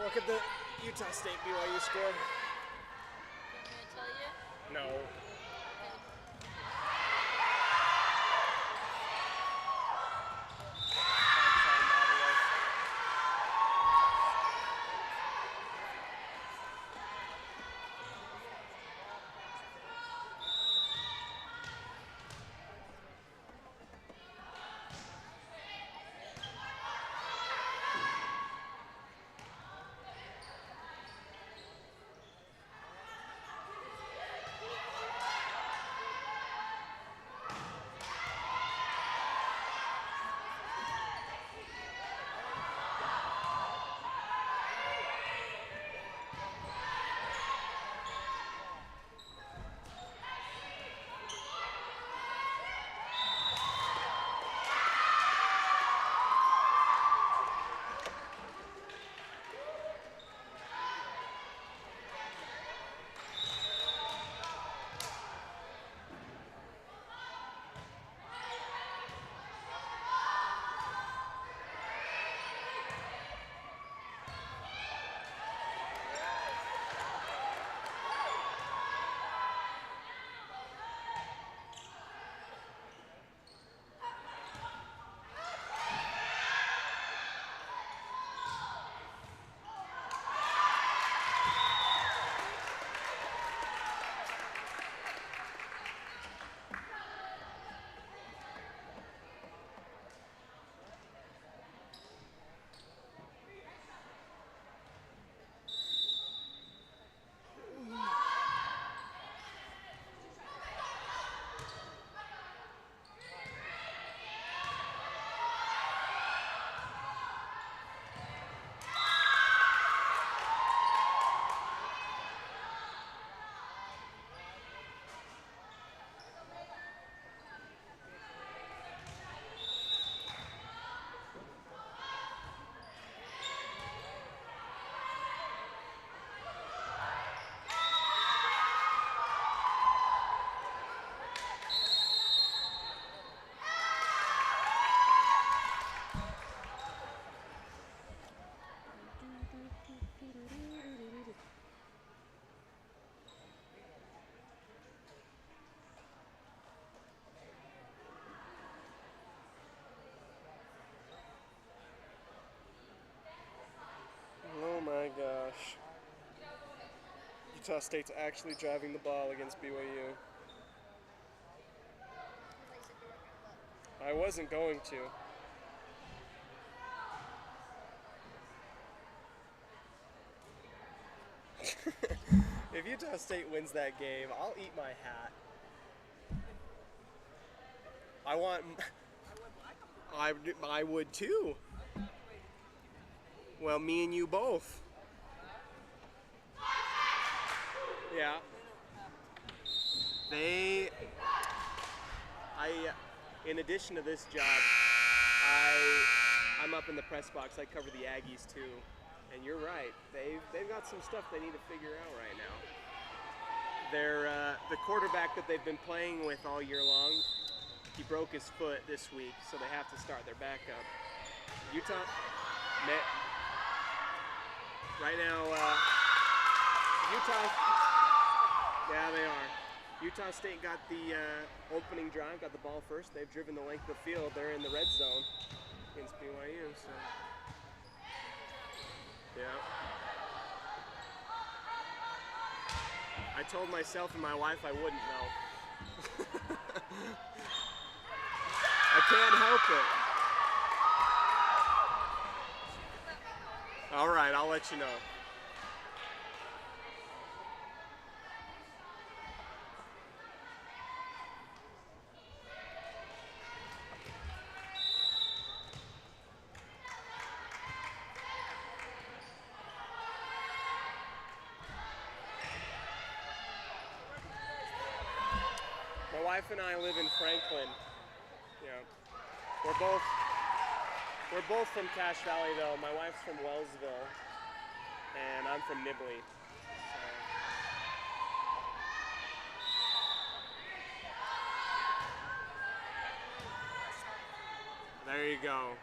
Look at the Utah State BYU score. Want me to tell you? No. Oh my gosh. Utah State's actually driving the ball against BYU. I wasn't going to. If Utah State wins that game, I'll eat my hat. I would too. Well, me and you both. Yeah. In addition to this job, I'm up in the press box. I cover the Aggies too. And you're right. They've got some stuff they need to figure out right now. The quarterback that they've been playing with all year long, he broke his foot this week, so they have to start their backup. Utah, right now, yeah, they are. Utah State got the opening drive, got the ball first. They've driven the length of the field. They're in the red zone against BYU, so yeah. I told myself and my wife I wouldn't know. I can't help it. All right, I'll let you know. My wife and I live in Franklin. Yeah, we're both from Cache Valley though. My wife's from Wellsville, and I'm from Nibley. So. There you go.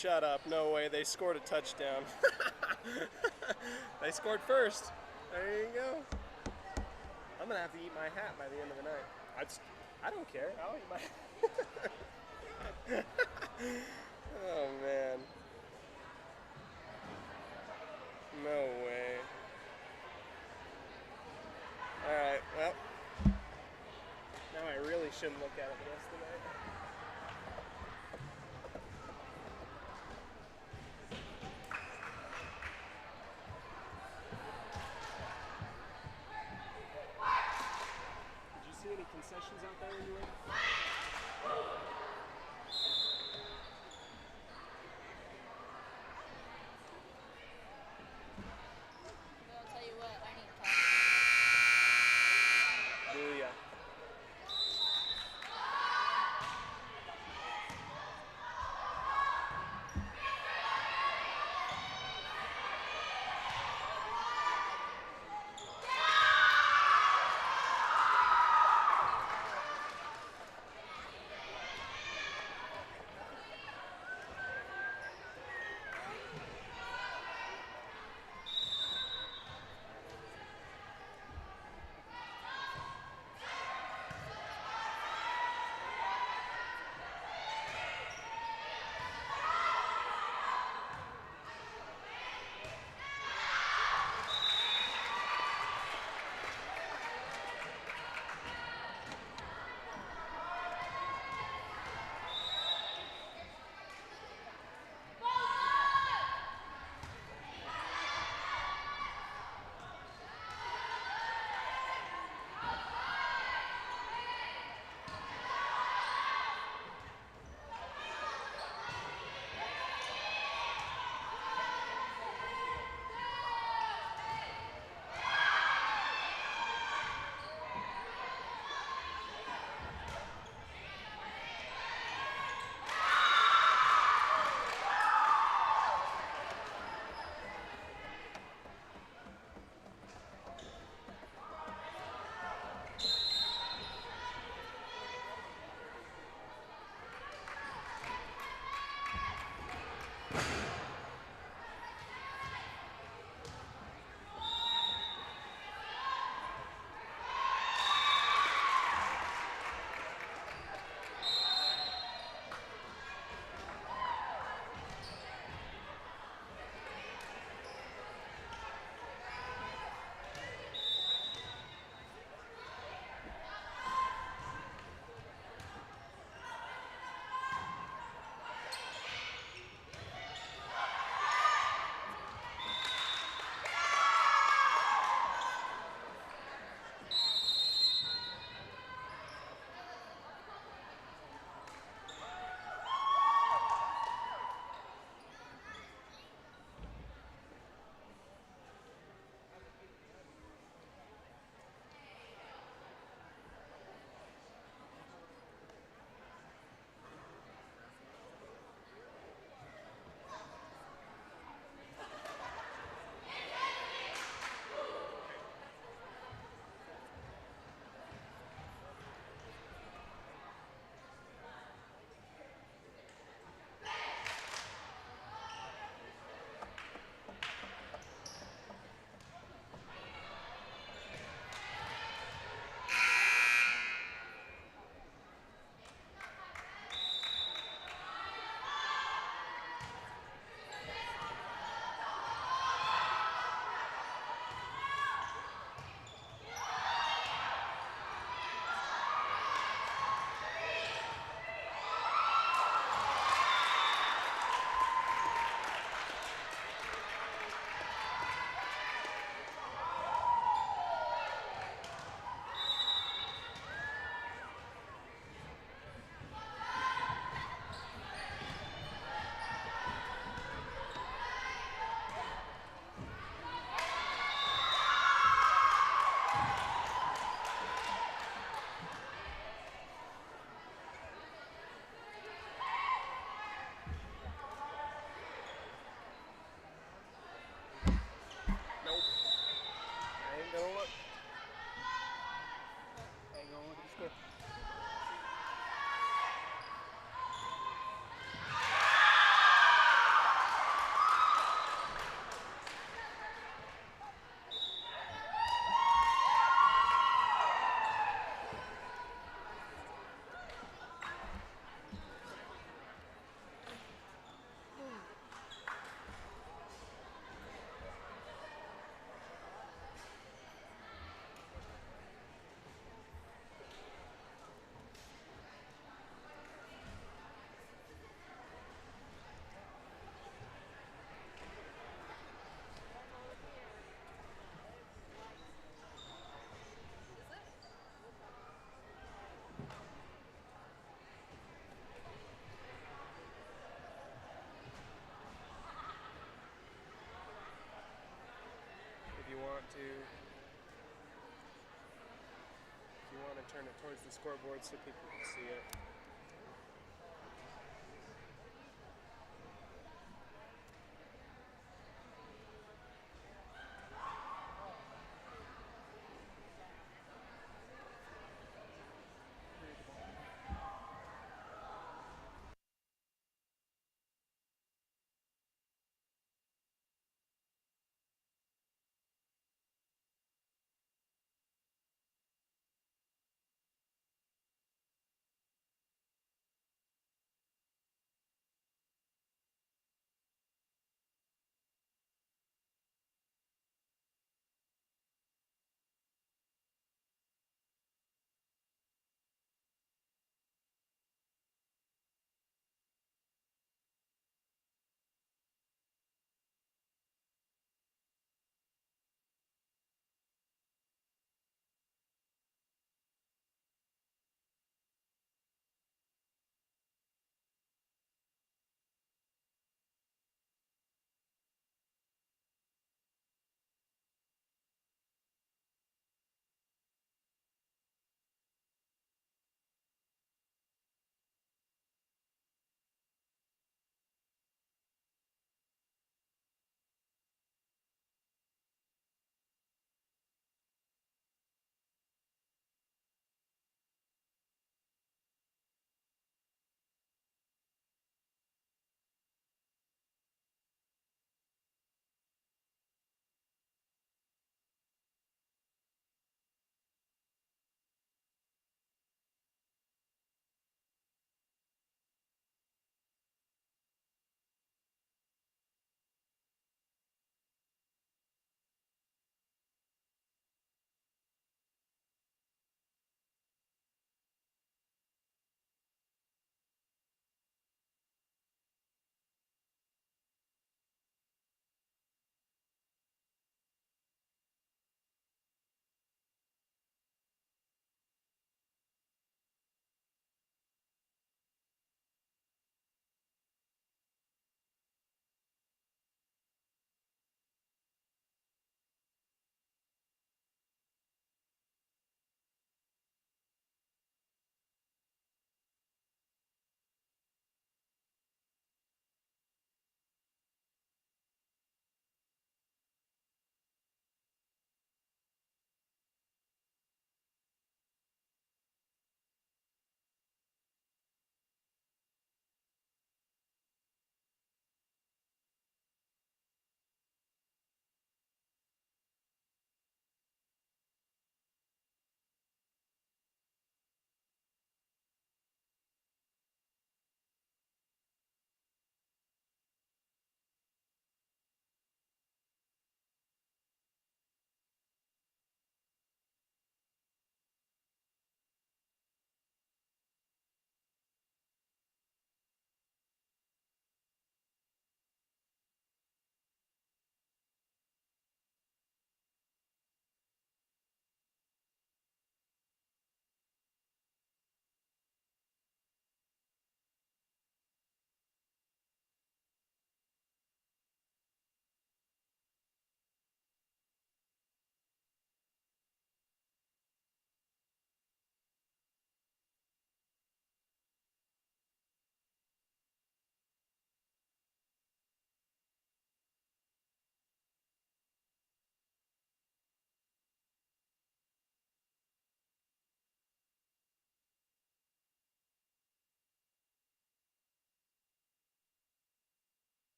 shut up. No way. They scored a touchdown. They scored first. There you go. I'm going to have to eat my hat by the end of the night. I don't care. I'll eat my Oh, man. No way. Alright, well. Now I really shouldn't look at it the rest of the night. Did you see any concessions out there when you were? I'll tell you what, I need to talk. Do ya? to, if you want to turn it towards the scoreboard so people can see it.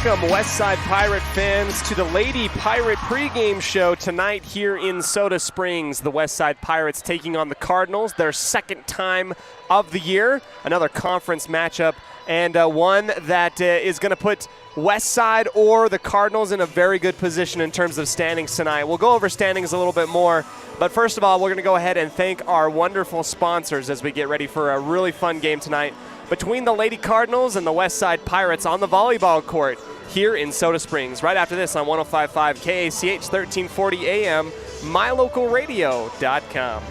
welcome Westside Pirate fans to the Lady Pirate pregame show tonight here in Soda Springs. The Westside Pirates taking on the Cardinals, their second time of the year, another conference matchup, and one that is going to put Westside or the Cardinals in a very good position in terms of standings tonight. We'll go over standings a little bit more, but first of all, we're going to go ahead and thank our wonderful sponsors as we get ready for a really fun game tonight between the Lady Cardinals and the Westside Pirates on the volleyball court here in Soda Springs. Right after this on 105.5 KACH 1340 AM, mylocalradio.com.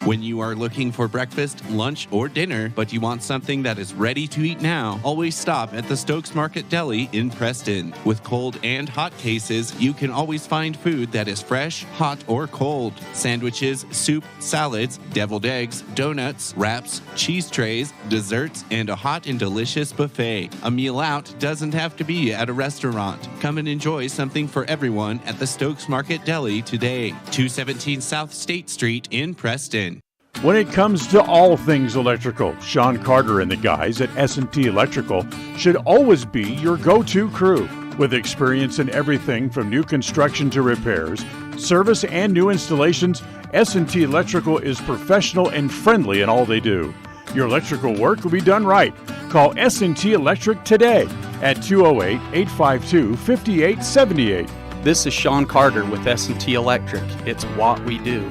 When you are looking for breakfast, lunch, or dinner, but you want something that is ready to eat now, always stop at the Stokes Market Deli in Preston. With cold and hot cases, you can always find food that is fresh, hot, or cold. Sandwiches, soup, salads, deviled eggs, donuts, wraps, cheese trays, desserts, and a hot and delicious buffet. A meal out doesn't have to be at a restaurant. Come and enjoy something for everyone at the Stokes Market Deli today. 217 South State Street in Preston. When it comes to all things electrical, Sean Carter and the guys at S&T Electrical should always be your go-to crew. With experience in everything from new construction to repairs, service, and new installations, S&T Electrical is professional and friendly in all they do. Your electrical work will be done right. Call S&T Electric today at 208-852-5878. This is Sean Carter with S&T Electric. It's what we do.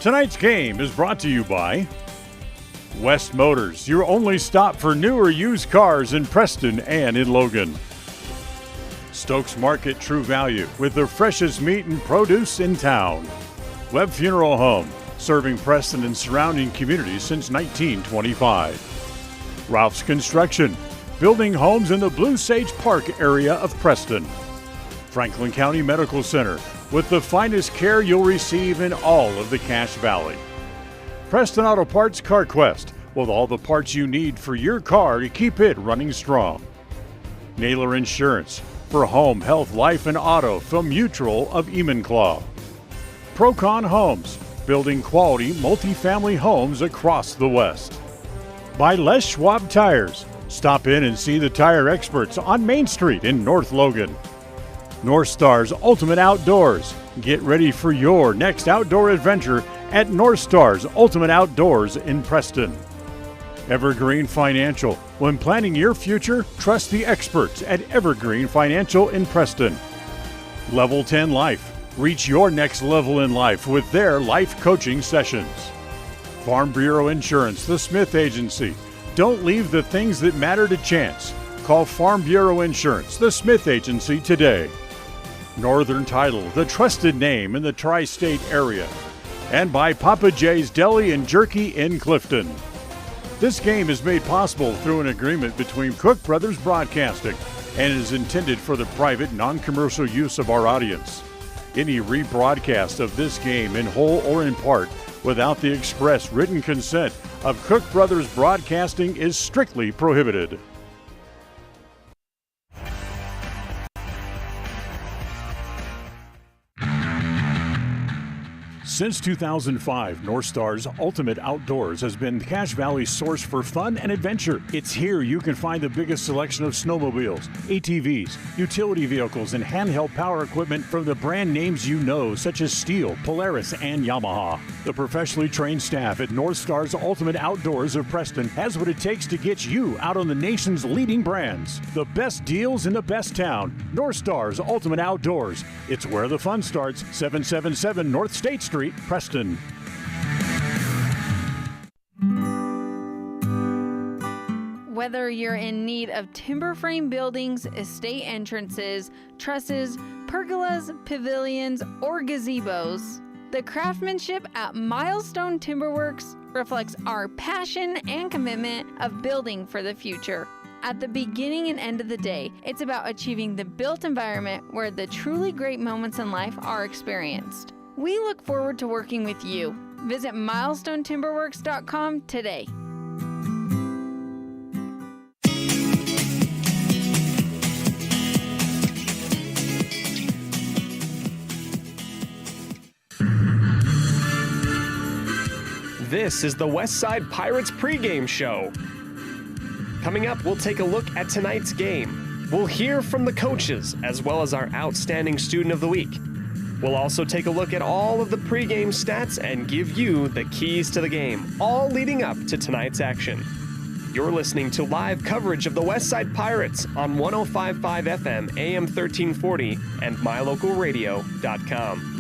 Tonight's game is brought to you by West Motors, your only stop for new or used cars in Preston and in Logan. Stokes Market True Value with the freshest meat and produce in town. Webb Funeral Home, serving Preston and surrounding communities since 1925. Ralph's Construction, building homes in the Blue Sage Park area of Preston. Franklin County Medical Center, with the finest care you'll receive in all of the Cache Valley. Preston Auto Parts Car Quest, with all the parts you need for your car to keep it running strong. Naylor Insurance, for home, health, life, and auto from Mutual of Enumclaw. Procon Homes, building quality multifamily homes across the West. By Les Schwab Tires, stop in and see the tire experts on Main Street in North Logan. North Star's Ultimate Outdoors. Get ready for your next outdoor adventure at North Star's Ultimate Outdoors in Preston. Evergreen Financial. When planning your future, trust the experts at Evergreen Financial in Preston. Level 10 Life. Reach your next level in life with their life coaching sessions. Farm Bureau Insurance, the Smith Agency. Don't leave the things that matter to chance. Call Farm Bureau Insurance, the Smith Agency today. Northern Title, the trusted name in the tri-state area. And by Papa J's Deli and Jerky in Clifton. This game is made possible through an agreement between Cook Brothers Broadcasting and is intended for the private, non-commercial use of our audience. Any rebroadcast of this game in whole or in part without the express written consent of Cook Brothers Broadcasting is strictly prohibited. Since 2005, North Star's Ultimate Outdoors has been Cache Valley's source for fun and adventure. It's here you can find the biggest selection of snowmobiles, ATVs, utility vehicles, and handheld power equipment from the brand names you know, such as Steel, Polaris, and Yamaha. The professionally trained staff at North Star's Ultimate Outdoors of Preston has what it takes to get you out on the nation's leading brands. The best deals in the best town. North Star's Ultimate Outdoors. It's where the fun starts. 777 North State Street, Preston. Whether you're in need of timber frame buildings, estate entrances, trusses, pergolas, pavilions, or gazebos, the craftsmanship at Milestone Timberworks reflects our passion and commitment of building for the future. At the beginning and end of the day, it's about achieving the built environment where the truly great moments in life are experienced. We look forward to working with you. Visit milestonetimberworks.com today. This is the Westside Pirates pregame show. Coming up, we'll take a look at tonight's game. We'll hear from the coaches, as well as our outstanding student of the week. We'll also take a look at all of the pregame stats and give you the keys to the game, all leading up to tonight's action. You're listening to live coverage of the Westside Pirates on 105.5 FM, AM 1340, and mylocalradio.com.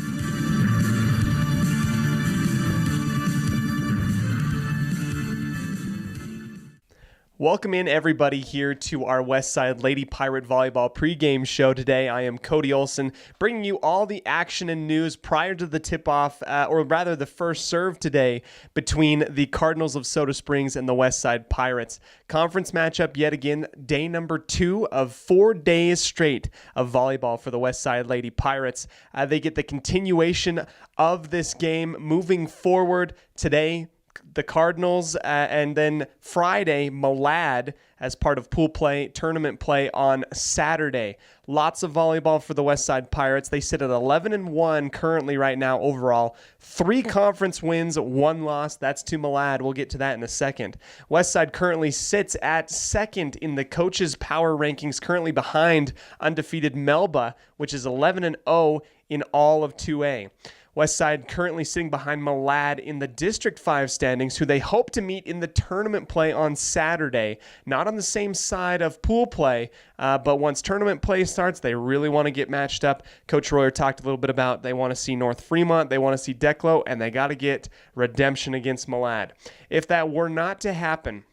Welcome in, everybody, here to our Westside Lady Pirate Volleyball pregame show today. I am Cody Olsen, bringing you all the action and news prior to the tip-off, or rather the first serve today between the Cardinals of Soda Springs and the Westside Pirates. Conference matchup yet again, day number 2 of 4 days straight of volleyball for the Westside Lady Pirates. They get the continuation of this game moving forward today. The Cardinals, and then Friday, Malad as part of pool play, tournament play on Saturday. Lots of volleyball for the Westside Pirates. They sit at 11-1 currently right now overall. 3 conference wins, 1 loss. That's to Malad. We'll get to that in a second. Westside currently sits at 2nd in the coaches' power rankings, currently behind undefeated Melba, which is 11-0 in all of 2A. Westside currently sitting behind Malad in the District 5 standings, who they hope to meet in the tournament play on Saturday. Not on the same side of pool play, but once tournament play starts, they really want to get matched up. Coach Royer talked a little bit about they want to see North Fremont, they want to see Declo, and they got to get redemption against Malad. If that were not to happen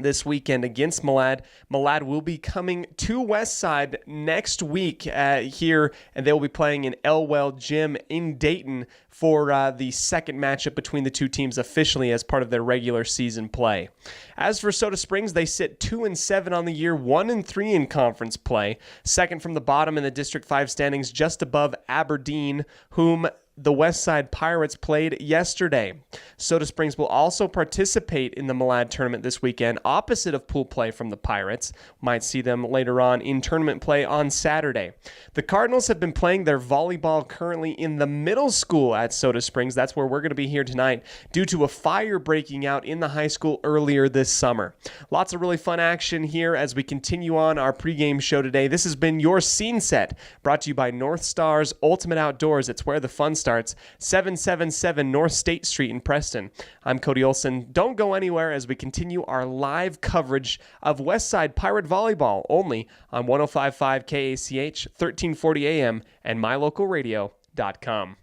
this weekend against Malad will be coming to Westside next week here, and they will be playing in Elwell Gym in Dayton for the second matchup between the two teams officially as part of their regular season play. As for Soda Springs, they sit 2-7 on the year, 1-3 in conference play, second from the bottom in the District 5 standings, just above Aberdeen, whom the Westside Pirates played yesterday. Soda Springs will also participate in the Malad tournament this weekend, opposite of pool play from the Pirates. Might see them later on in tournament play on Saturday. The Cardinals have been playing their volleyball currently in the middle school at Soda Springs. That's where we're going to be here tonight due to a fire breaking out in the high school earlier this summer. Lots of really fun action here as we continue on our pregame show today. This has been your scene set, brought to you by North Stars Ultimate Outdoors. It's where the fun starts. 777 North State Street in Preston. I'm Cody Olsen. Don't go anywhere as we continue our live coverage of Westside Pirate Volleyball only on 105.5 KACH, 1340 AM, and mylocalradio.com.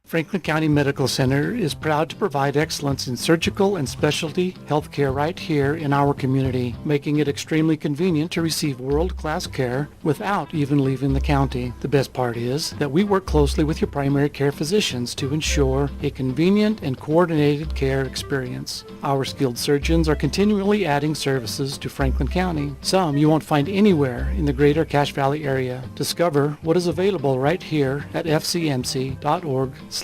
Franklin County Medical Center is proud to provide excellence in surgical and specialty healthcare right here in our community, making it extremely convenient to receive world-class care without even leaving the county. The best part is that we work closely with your primary care physicians to ensure a convenient and coordinated care experience. Our skilled surgeons are continually adding services to Franklin County, some you won't find anywhere in the greater Cache Valley area. Discover what is available right here at fcmc.org/specialty.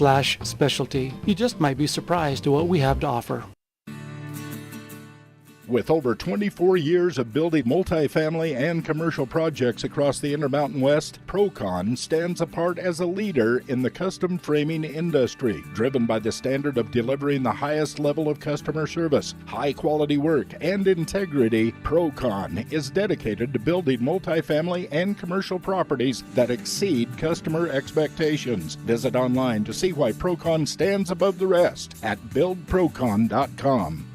You just might be surprised at what we have to offer. With over 24 years of building multifamily and commercial projects across the Intermountain West, Procon stands apart as a leader in the custom framing industry, driven by the standard of delivering the highest level of customer service, high-quality work, and integrity. Procon is dedicated to building multifamily and commercial properties that exceed customer expectations. Visit online to see why Procon stands above the rest at buildprocon.com.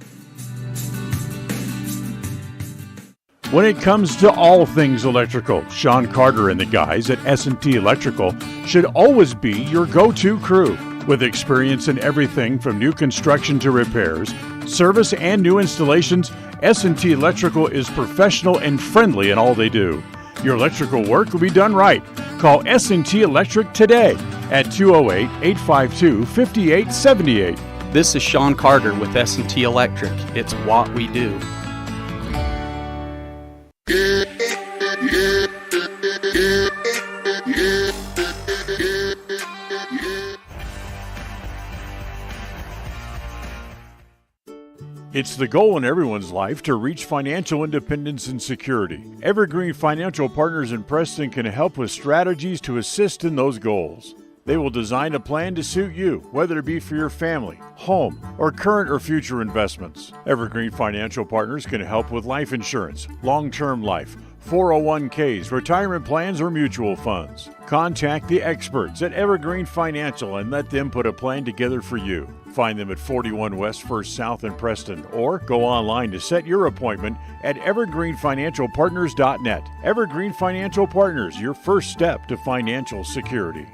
When it comes to all things electrical, Sean Carter and the guys at S&T Electrical should always be your go-to crew. With experience in everything from new construction to repairs, service, and new installations, S&T Electrical is professional and friendly in all they do. Your electrical work will be done right. Call S&T Electric today at 208-852-5878. This is Sean Carter with S&T Electric. It's what we do. It's the goal in everyone's life to reach financial independence and security. Evergreen Financial Partners in Preston can help with strategies to assist in those goals. They will design a plan to suit you, whether it be for your family, home, or current or future investments. Evergreen Financial Partners can help with life insurance, long-term life, 401ks, retirement plans, or mutual funds. Contact the experts at Evergreen Financial and let them put a plan together for you. Find them at 41 West 1st South in Preston or go online to set your appointment at evergreenfinancialpartners.net. Evergreen Financial Partners, your first step to financial security.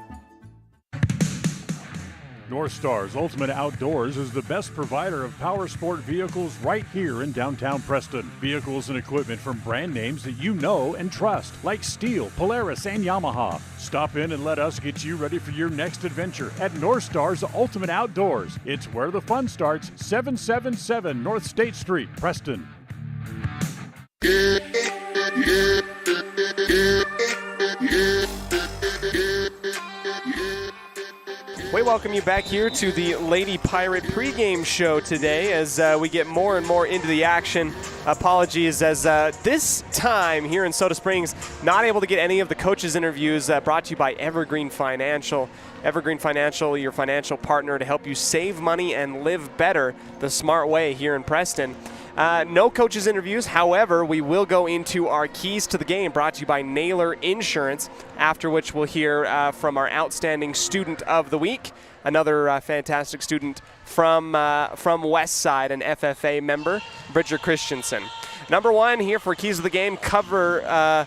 North Star's Ultimate Outdoors is the best provider of power sport vehicles right here in downtown Preston. Vehicles and equipment from brand names that you know and trust, like Steel, Polaris, and Yamaha. Stop in and let us get you ready for your next adventure at North Star's Ultimate Outdoors. It's where the fun starts, 777 North State Street, Preston. We welcome you back here to the Lady Pirate pregame show today as we get more and more into the action. Apologies as this time here in Soda Springs, not able to get any of the coaches' interviews brought to you by Evergreen Financial. Evergreen Financial, your financial partner to help you save money and live better the smart way here in Preston. No coaches' interviews. However, we will go into our keys to the game brought to you by Naylor Insurance, after which we'll hear from our outstanding student of the week, another fantastic student from Westside, an FFA member, Bridger Christensen. Number one here for keys of the game cover.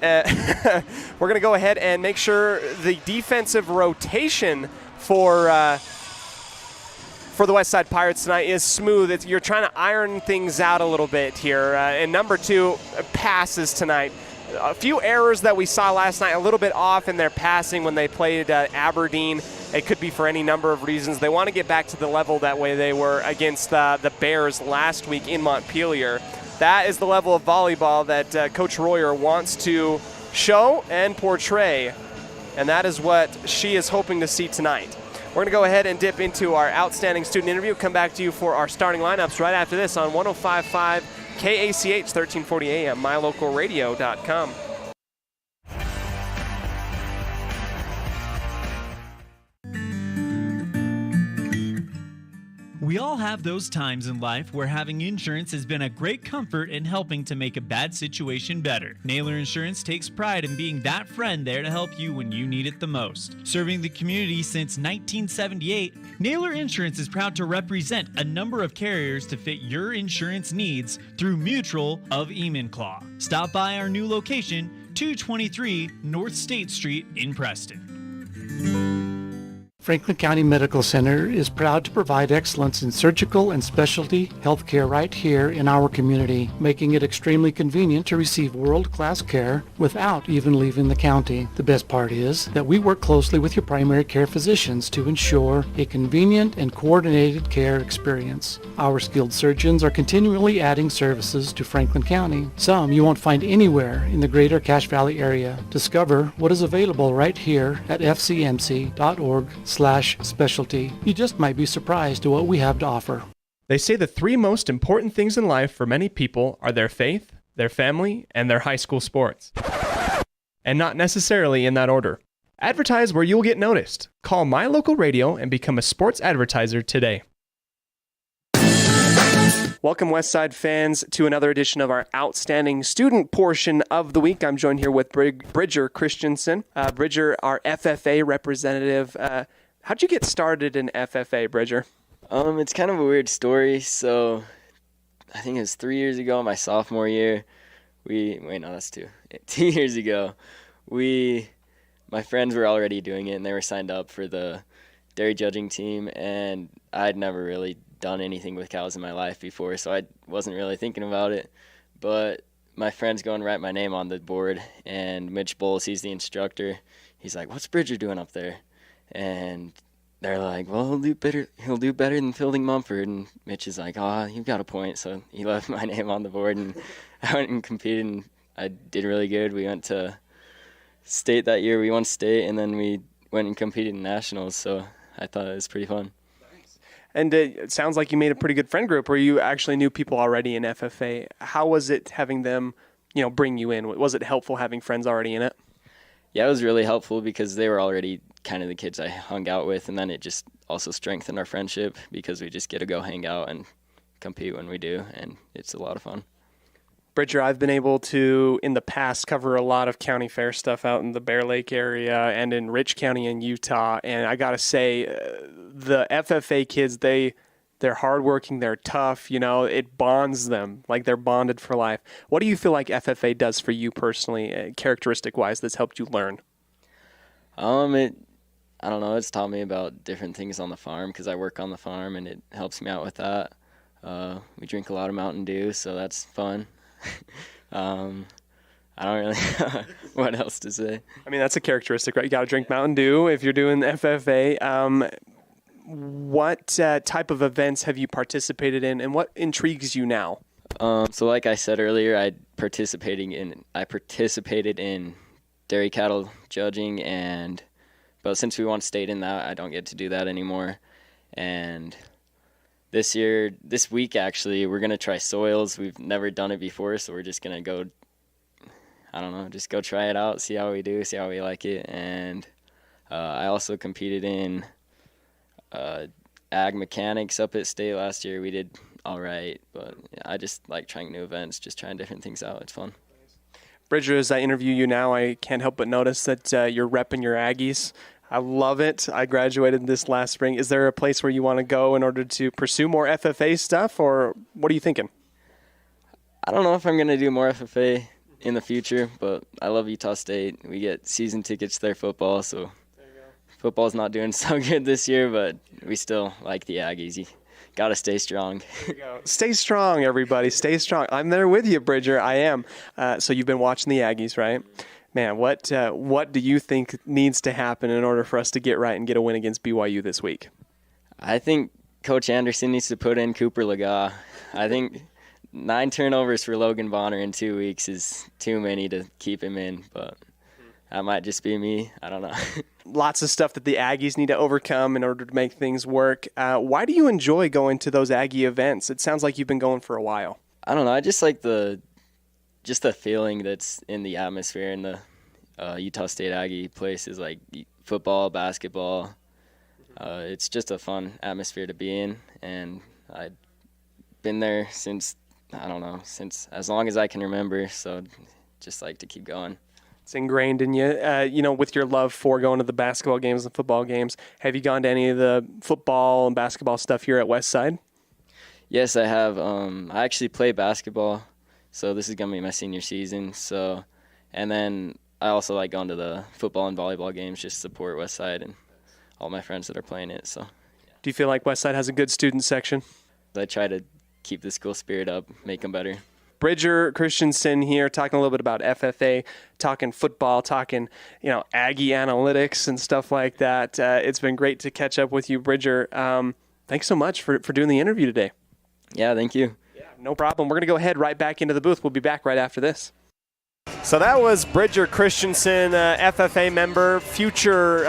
We're going to go ahead and make sure the defensive rotation for the Westside Pirates tonight is smooth. You're trying to iron things out a little bit here. And number two, passes tonight. A few errors that we saw last night, a little bit off in their passing when they played Aberdeen. It could be for any number of reasons. They want to get back to the level that way they were against the Bears last week in Montpelier. That is the level of volleyball that Coach Royer wants to show and portray, and that is what she is hoping to see tonight. We're going to go ahead and dip into our outstanding student interview, come back to you for our starting lineups right after this on 105.5 KACH 1340 AM, mylocalradio.com. We all have those times in life where having insurance has been a great comfort in helping to make a bad situation better. Naylor Insurance takes pride in being that friend there to help you when you need it the most. Serving the community since 1978, Naylor Insurance is proud to represent a number of carriers to fit your insurance needs through Mutual of Enumclaw. Stop by our new location, 223 North State Street in Preston. Franklin County Medical Center is proud to provide excellence in surgical and specialty healthcare right here in our community, making it extremely convenient to receive world-class care without even leaving the county. The best part is that we work closely with your primary care physicians to ensure a convenient and coordinated care experience. Our skilled surgeons are continually adding services to Franklin County, some you won't find anywhere in the greater Cache Valley area. Discover what is available right here at fcmc.org/specialty. You just might be surprised at what we have to offer. They say the three most important things in life for many people are their faith, their family, and their high school sports. And not necessarily in that order. Advertise where you'll get noticed. Call My Local Radio and become a sports advertiser today. Welcome, Westside fans, to another edition of our outstanding student portion of the week. I'm joined here with Bridger Christensen. Bridger, our FFA representative. How'd you get started in FFA, Bridger? It's kind of a weird story. So I think it was 3 years ago, my sophomore year. 2 years ago, my friends were already doing it, and they were signed up for the dairy judging team, and I'd never really done anything with cows in my life before, so I wasn't really thinking about it. But my friends go and write my name on the board, and Mitch Bowles, he's the instructor. He's like, "What's Bridger doing up there?" And they're like, "Well, he'll do better than Fielding Mumford." And Mitch is like, "Oh, you've got a point." So he left my name on the board, and I went and competed, and I did really good. We went to state that year. We won state, and then we went and competed in nationals, so I thought it was pretty fun. And it sounds like you made a pretty good friend group where you actually knew people already in FFA. How was it having them, bring you in? Was it helpful having friends already in it? Yeah, it was really helpful because they were already kind of the kids I hung out with, and then it just also strengthened our friendship because we just get to go hang out and compete when we do, and it's a lot of fun. Bridger, I've been able to, in the past, cover a lot of county fair stuff out in the Bear Lake area and in Rich County in Utah, and I got to say, the FFA kids, they're hardworking, they're tough, it bonds them, like they're bonded for life. What do you feel like FFA does for you personally, characteristic-wise, that's helped you learn? I don't know, it's taught me about different things on the farm because I work on the farm, and it helps me out with that. We drink a lot of Mountain Dew, so that's fun. I don't really know what else to say. I mean, that's a characteristic, right? You got to drink Mountain Dew if you're doing FFA. What type of events have you participated in, and what intrigues you now? So like I said earlier, I participated in dairy cattle judging, but since we won state in that, I don't get to do that anymore. And this week actually, we're gonna try soils. We've never done it before, so we're just gonna go. I don't know, just go try it out, see how we do, see how we like it. And I also competed in ag mechanics up at state last year. We did all right, but I just like trying new events, just trying different things out. It's fun. Bridger, as I interview you now, I can't help but notice that you're repping your Aggies. I love it. I graduated this last spring. Is there a place where you want to go in order to pursue more FFA stuff, or what are you thinking? I don't know if I'm going to do more FFA in the future, but I love Utah State. We get season tickets to their football, so football's not doing so good this year, but we still like the Aggies. You got to stay strong. There you go. Stay strong, everybody. Stay strong. I'm there with you, Bridger. I am. So you've been watching the Aggies, right? Man, what do you think needs to happen in order for us to get right and get a win against BYU this week? I think Coach Anderson needs to put in Cooper Lega. I think 9 turnovers for Logan Bonner in 2 weeks is too many to keep him in, but that might just be me. I don't know. Lots of stuff that the Aggies need to overcome in order to make things work. Why do you enjoy going to those Aggie events? It sounds like you've been going for a while. I don't know. I just like the feeling that's in the atmosphere in the Utah State Aggie places, like football, basketball. It's just a fun atmosphere to be in, and I've been there since as long as I can remember, so just like to keep going. It's ingrained in you. With your love for going to the basketball games and football games, have you gone to any of the football and basketball stuff here at Westside? Yes, I have. I actually play basketball, so this is going to be my senior season. So, and then I also like going to the football and volleyball games just to support Westside and all my friends that are playing it. So, do you feel like Westside has a good student section? I try to keep the school spirit up, make them better. Bridger Christensen here, talking a little bit about FFA, talking football, talking Aggie analytics and stuff like that. It's been great to catch up with you, Bridger. Thanks so much for doing the interview today. Yeah, thank you. Yeah, no problem. We're going to go ahead right back into the booth. We'll be back right after this. So that was Bridger Christensen, FFA member, future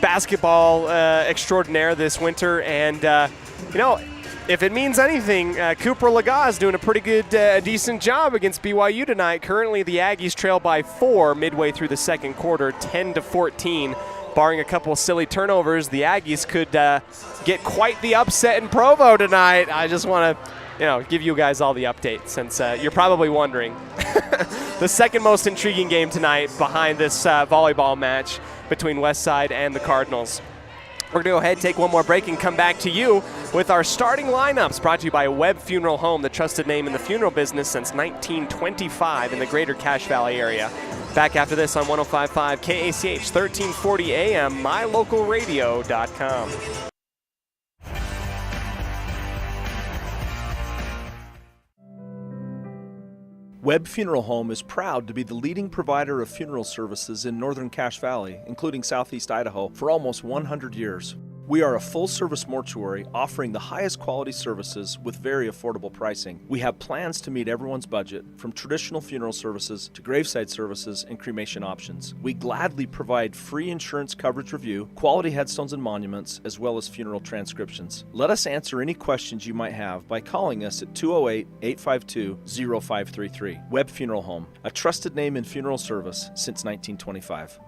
basketball extraordinaire this winter. And, if it means anything, Cooper Lega is doing a pretty good, decent job against BYU tonight. Currently, the Aggies trail by 4 midway through the second quarter, 10-14. Barring a couple of silly turnovers, the Aggies could get quite the upset in Provo tonight. I just want to, give you guys all the updates since you're probably wondering. The second most intriguing game tonight behind this volleyball match between Westside and the Cardinals. We're going to go ahead, take one more break, and come back to you with our starting lineups, brought to you by Webb Funeral Home, the trusted name in the funeral business since 1925 in the greater Cache Valley area. Back after this on 105.5 KACH, 1340 AM, mylocalradio.com. Webb Funeral Home is proud to be the leading provider of funeral services in northern Cache Valley, including southeast Idaho, for almost 100 years. We are a full-service mortuary offering the highest quality services with very affordable pricing. We have plans to meet everyone's budget, from traditional funeral services to graveside services and cremation options. We gladly provide free insurance coverage review, quality headstones and monuments, as well as funeral transcriptions. Let us answer any questions you might have by calling us at 208-852-0533. Webb Funeral Home, a trusted name in funeral service since 1925.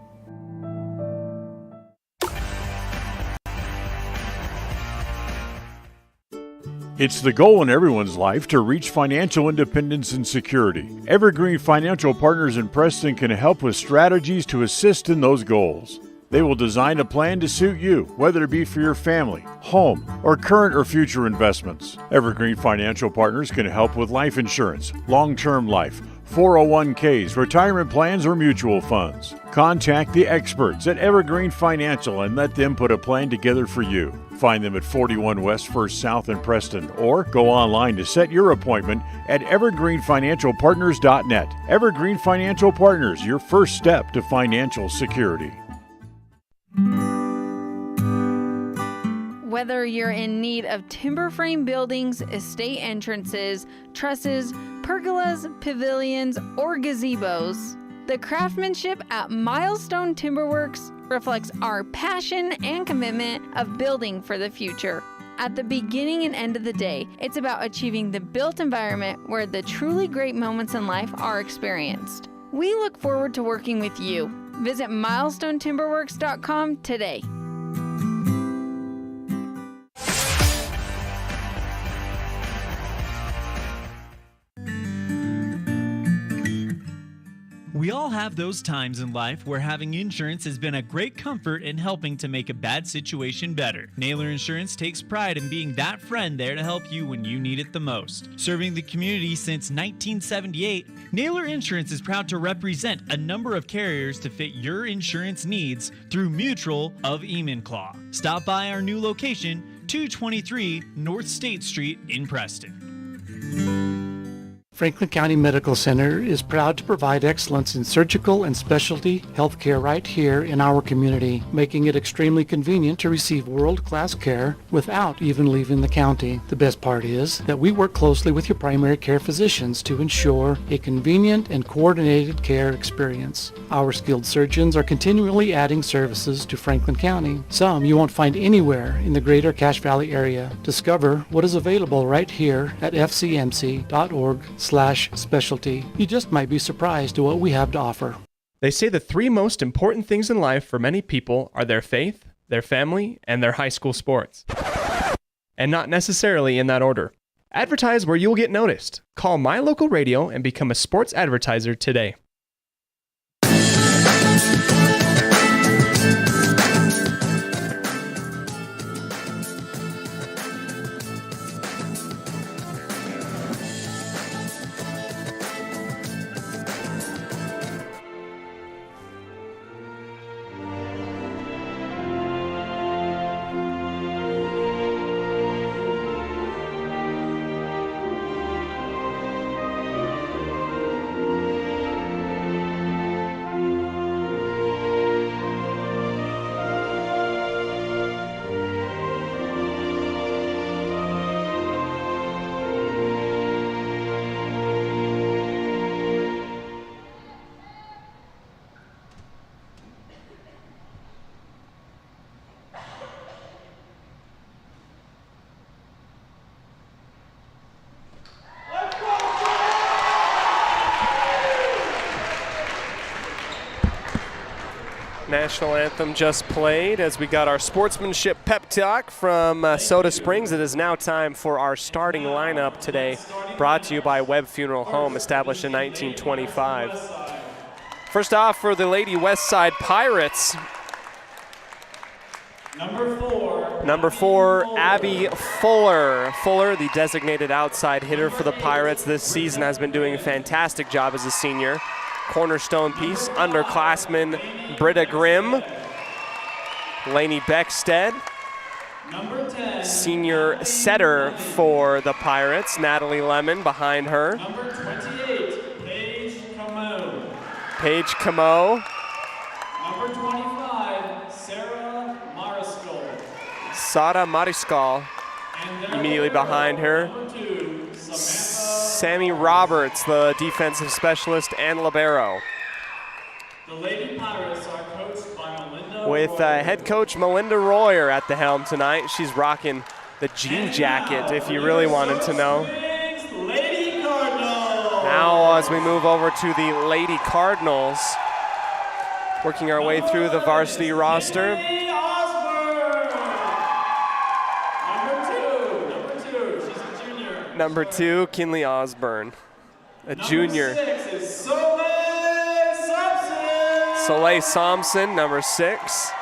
It's the goal in everyone's life to reach financial independence and security. Evergreen Financial Partners in Preston can help with strategies to assist in those goals. They will design a plan to suit you, whether it be for your family, home, or current or future investments. Evergreen Financial Partners can help with life insurance, long-term life, 401ks, retirement plans, or mutual funds. Contact the experts at Evergreen Financial and let them put a plan together for you. Find them at 41 West 1st South in Preston, or go online to set your appointment at evergreenfinancialpartners.net. Evergreen Financial Partners, your first step to financial security. Whether you're in need of timber frame buildings, estate entrances, trusses, pergolas, pavilions, or gazebos, the craftsmanship at Milestone Timberworks reflects our passion and commitment of building for the future. At the beginning and end of the day, it's about achieving the built environment where the truly great moments in life are experienced. We look forward to working with you. Visit milestonetimberworks.com today. We all have those times in life where having insurance has been a great comfort in helping to make a bad situation better. Naylor Insurance takes pride in being that friend there to help you when you need it the most. Serving the community since 1978, Naylor Insurance is proud to represent a number of carriers to fit your insurance needs through Mutual of Enumclaw. Stop by our new location, 223 North State Street in Preston. Franklin County Medical Center is proud to provide excellence in surgical and specialty healthcare right here in our community, making it extremely convenient to receive world-class care without even leaving the county. The best part is that we work closely with your primary care physicians to ensure a convenient and coordinated care experience. Our skilled surgeons are continually adding services to Franklin County, some you won't find anywhere in the greater Cache Valley area. Discover what is available right here at fcmc.org/specialty. You just might be surprised at what we have to offer. They say the three most important things in life for many people are their faith, their family, and their high school sports. And not necessarily in that order. Advertise where you will get noticed. Call My Local Radio and become a sports advertiser today. National anthem just played as we got our sportsmanship pep talk from Soda Springs. It is now time for our starting lineup today, brought to you by Webb Funeral Home, established in 1925. First off, for the Lady West Side Pirates, Number four, Abby Fuller. Fuller, the designated outside hitter for the Pirates this season, has been doing a fantastic job as a senior. Cornerstone piece, underclassman Britta Grimm. Lainey Beckstead, senior setter for the Pirates. Natalie Lemon behind her. Number 28, Paige Camo. Paige Camo. Number 25, Sarah Mariscal. Sara Mariscal immediately behind her. Sammy Roberts, the defensive specialist and libero. The Lady Pirates are coached by Melinda With head coach Melinda Royer at the helm tonight. She's rocking the jean jacket, if you really wanted to know. Lady Cardinals. Now as we move over to the Lady Cardinals, working our way through the varsity roster. Number two, Kinley Osborne, a junior. Number 6 is Soleil Sampson. Soleil Sampson, number 6.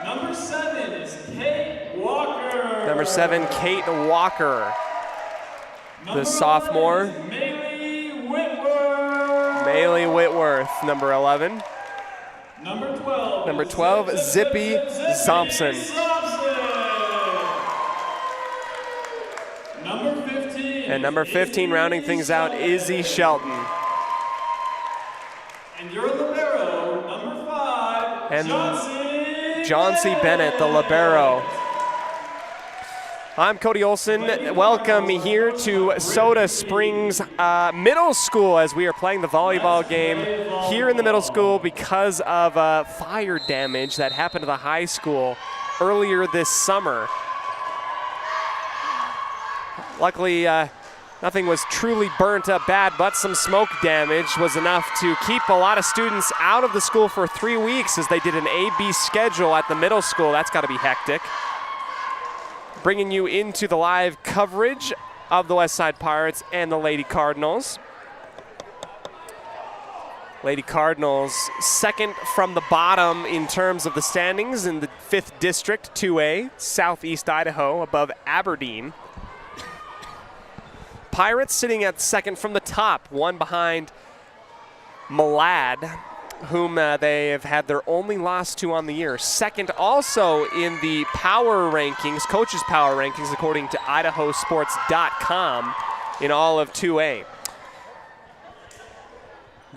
Number 7 is Kate Walker. Number 7, Kate Walker, the sophomore. Maylee Whitworth. Maylee Whitworth, number 11. Number 12, Zippy Thompson. And number 15, rounding things out, Izzy Shelton. And your libero, number 5, And John C. Bennett, the libero. I'm Cody Olsen. Welcome here to Soda Springs Middle School as we are playing the volleyball game here in the middle school because of fire damage that happened to the high school earlier this summer. Luckily, nothing was truly burnt up bad, but some smoke damage was enough to keep a lot of students out of the school for 3 weeks as they did an A-B schedule at the middle school. That's got to be hectic. Bringing you into the live coverage of the Westside Pirates and the Lady Cardinals. Lady Cardinals second from the bottom in terms of the standings in the 5th District 2A, Southeast Idaho, above Aberdeen. Pirates sitting at second from the top, one behind Malad, whom they have had their only loss to on the year. Second also in the power rankings, coaches' power rankings, according to idahosports.com in all of 2A.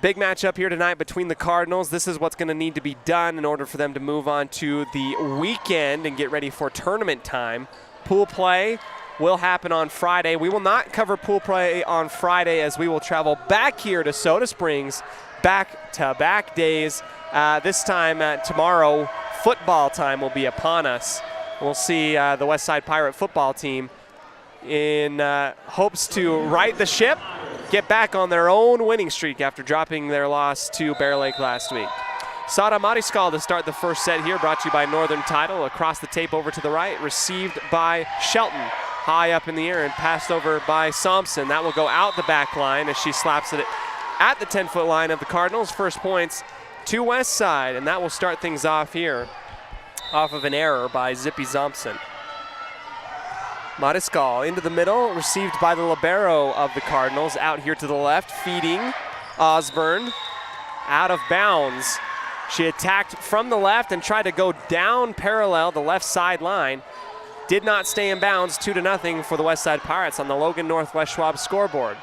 Big matchup here tonight between the Cardinals. This is what's going to need to be done in order for them to move on to the weekend and get ready for tournament time. Pool play will happen on Friday. We will not cover pool play on Friday as we will travel back here to Soda Springs, back-to-back days. This time tomorrow, football time will be upon us. We'll see the Westside Pirate football team in hopes to right the ship, get back on their own winning streak after dropping their loss to Bear Lake last week. Sara Mariscal to start the first set here, brought to you by Northern Title. Across the tape over to the right, received by Shelton. High up in the air and passed over by Thompson. That will go out the back line as she slaps it at the 10-foot line of the Cardinals. First points to Westside, and that will start things off here off of an error by Zippy Thompson. Mariscal into the middle, received by the libero of the Cardinals. Out here to the left, feeding Osborne. Out of bounds. She attacked from the left and tried to go down parallel the left sideline. Did not stay in bounds, 2-0 for the Westside Pirates on the Logan Northwest Schwab scoreboard.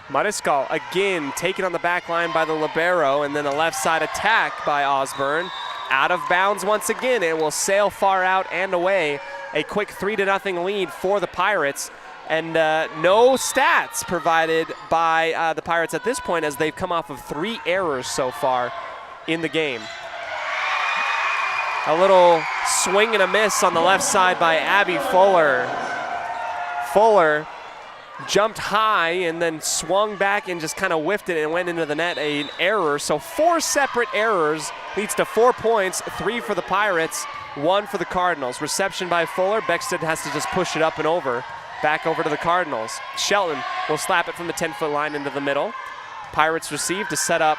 Mariscal again taken on the back line by the libero, and then a left side attack by Osborne. Out of bounds once again. It will sail far out and away. A quick 3-0 lead for the Pirates, and no stats provided by the Pirates at this point as they've come off of 3 errors so far in the game. A little swing and a miss on the left side by Abby Fuller. Fuller jumped high and then swung back and just kind of whiffed it and went into the net, an error. So 4 separate errors leads to 4 points, 3 for the Pirates, 1 for the Cardinals. Reception by Fuller. Beckstead has to just push it up and over. Back over to the Cardinals. Shelton will slap it from the 10-foot line into the middle. Pirates receive to set up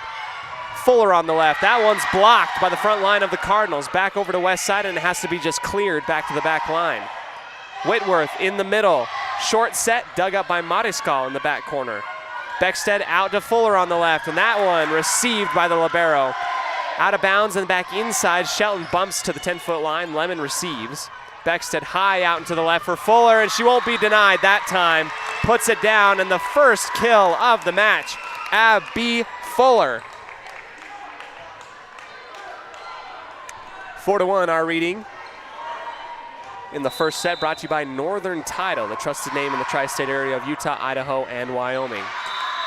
Fuller on the left. That one's blocked by the front line of the Cardinals. Back over to Westside, and it has to be just cleared back to the back line. Whitworth in the middle. Short set, dug up by Mariscal in the back corner. Beckstead out to Fuller on the left, and that one received by the libero. Out of bounds and back inside. Shelton bumps to the 10-foot line. Lemon receives. Beckstead high out into the left for Fuller, and she won't be denied that time. Puts it down, and the first kill of the match, Abby Fuller. 4-1 our reading. in the first set, brought to you by Northern Title, the trusted name in the tri-state area of Utah, Idaho, and Wyoming.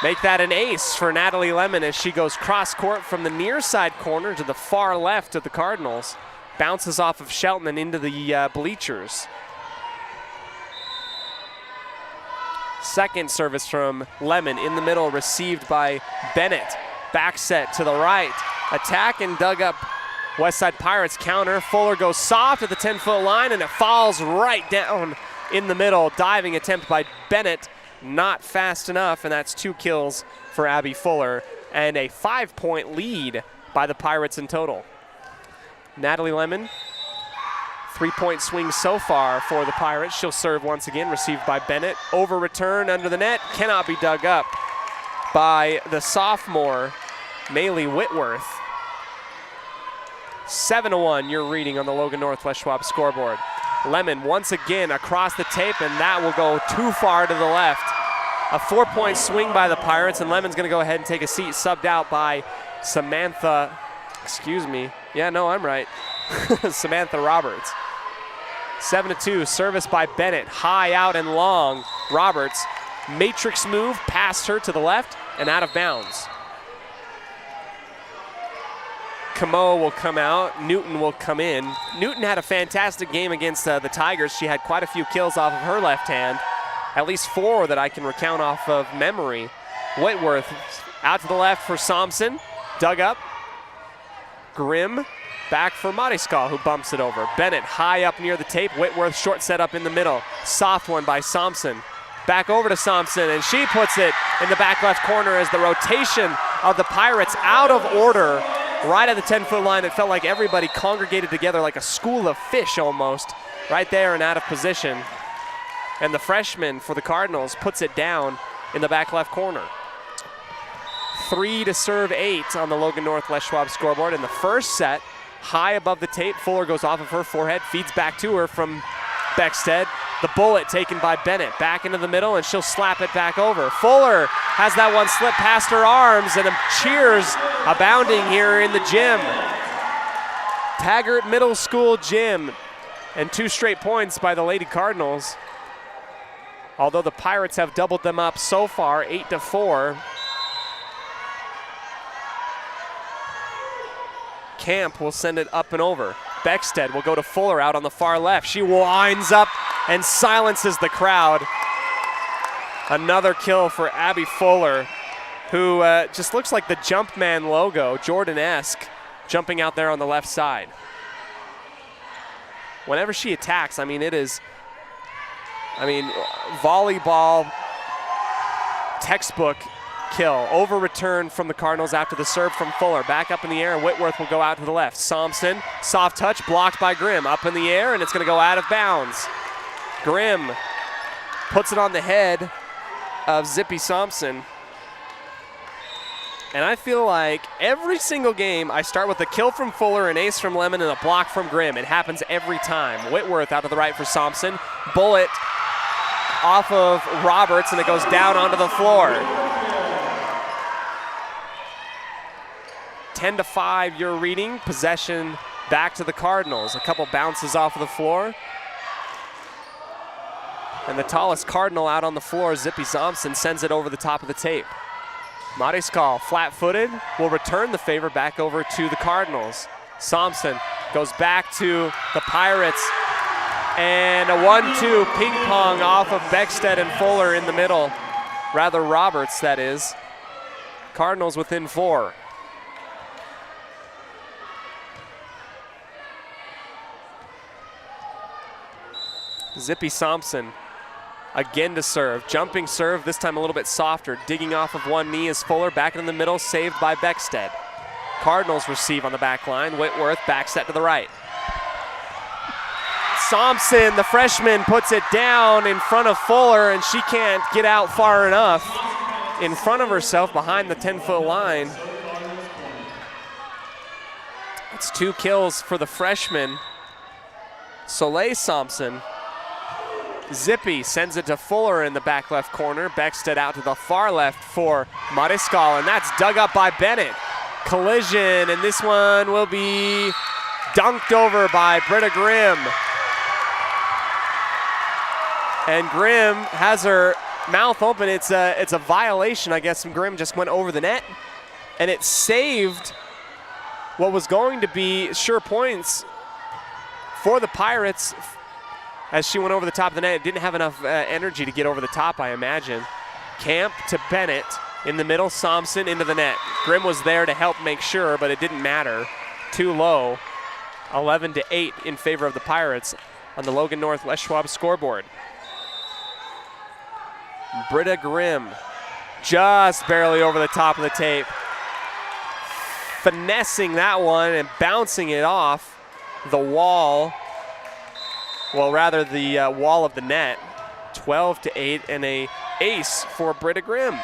Make that an ace for Natalie Lemon as she goes cross-court from the near side corner to the far left of the Cardinals. Bounces off of Shelton and into the bleachers. Second service from Lemon in the middle, received by Bennett. Back set to the right. Attack and dug up Westside Pirates counter. Fuller goes soft at the 10-foot line, and it falls right down in the middle. Diving attempt by Bennett, not fast enough, and that's 2 kills for Abby Fuller, and a 5-point lead by the Pirates in total. Natalie Lemon, 3-point swing so far for the Pirates. She'll serve once again, received by Bennett. Over return under the net, cannot be dug up by the sophomore, Maylee Whitworth. 7-1, your reading on the Logan Northwest Schwab scoreboard. Lemon once again across the tape, and that will go too far to the left. A 4-point swing by the Pirates, and Lemon's gonna go ahead and take a seat, subbed out by Samantha, I'm right. Samantha Roberts. 7-2, service by Bennett, high out and long. Roberts, matrix move, past her to the left and out of bounds. Camo will come out, Newton will come in. Newton had a fantastic game against the Tigers. She had quite a few kills off of her left hand, at least 4 that I can recount off of memory. Whitworth out to the left for Somson, dug up. Grimm back for Mariskal, who bumps it over. Bennett high up near the tape. Whitworth short set up in the middle. Soft one by Somson. Back over to Somson, and she puts it in the back left corner as the rotation of the Pirates out of order. Right at the 10-foot line, it felt like everybody congregated together like a school of fish almost, right there and out of position. And the freshman for the Cardinals puts it down in the back left corner. 3 to serve 8 on the Logan Northwest Schwab scoreboard. In the first set, high above the tape, Fuller goes off of her forehead, feeds back to her from Beckstead. The bullet taken by Bennett, back into the middle, and she'll slap it back over. Fuller has that one slip past her arms, and cheers abounding here in the gym. Taggart Middle School gym, and 2 straight points by the Lady Cardinals. Although the Pirates have doubled them up so far, 8-4. Camp will send it up and over. Beckstead will go to Fuller out on the far left. She winds up and silences the crowd. Another kill for Abby Fuller, who just looks like the Jumpman logo, Jordan-esque, jumping out there on the left side. Whenever she attacks, volleyball textbook kill. Over return from the Cardinals after the serve from Fuller. Back up in the air, and Whitworth will go out to the left. Somson, soft touch, blocked by Grimm. Up in the air, and it's going to go out of bounds. Grimm puts it on the head of Zippy Somson. And I feel like every single game I start with a kill from Fuller, an ace from Lemon, and a block from Grimm. It happens every time. Whitworth out to the right for Somson. Bullet off of Roberts, and it goes down onto the floor. 10-5, your reading. Possession back to the Cardinals. A couple bounces off of the floor. And the tallest Cardinal out on the floor, Zippy Somson, sends it over the top of the tape. Mariskal, flat-footed, will return the favor back over to the Cardinals. Somson goes back to the Pirates. And a 1-2 ping pong off of Beckstead and Fuller in the middle. Rather Roberts, that is. Cardinals within 4. Zippy Somson again to serve. Jumping serve, this time a little bit softer. Digging off of one knee is Fuller. Back in the middle, saved by Beckstead. Cardinals receive on the back line. Whitworth back set to the right. Somson, the freshman, puts it down in front of Fuller, and she can't get out far enough in front of herself behind the 10-foot line. It's 2 kills for the freshman, Soleil Somson. Zippy sends it to Fuller in the back left corner. Beckstead out to the far left for Mariskal, and that's dug up by Bennett. Collision, and this one will be dunked over by Britta Grimm. And Grimm has her mouth open. It's a violation, I guess. Grimm just went over the net, and it saved what was going to be sure points for the Pirates as she went over the top of the net. It didn't have enough energy to get over the top, I imagine. Camp to Bennett in the middle. Thompson into the net. Grimm was there to help make sure, but it didn't matter. Too low. 11-8 in favor of the Pirates on the Logan North West Schwab scoreboard. Britta Grimm just barely over the top of the tape. Finessing that one and bouncing it off the wall. Well, rather the wall of the net. 12-8 and a ace for Britta Grimm.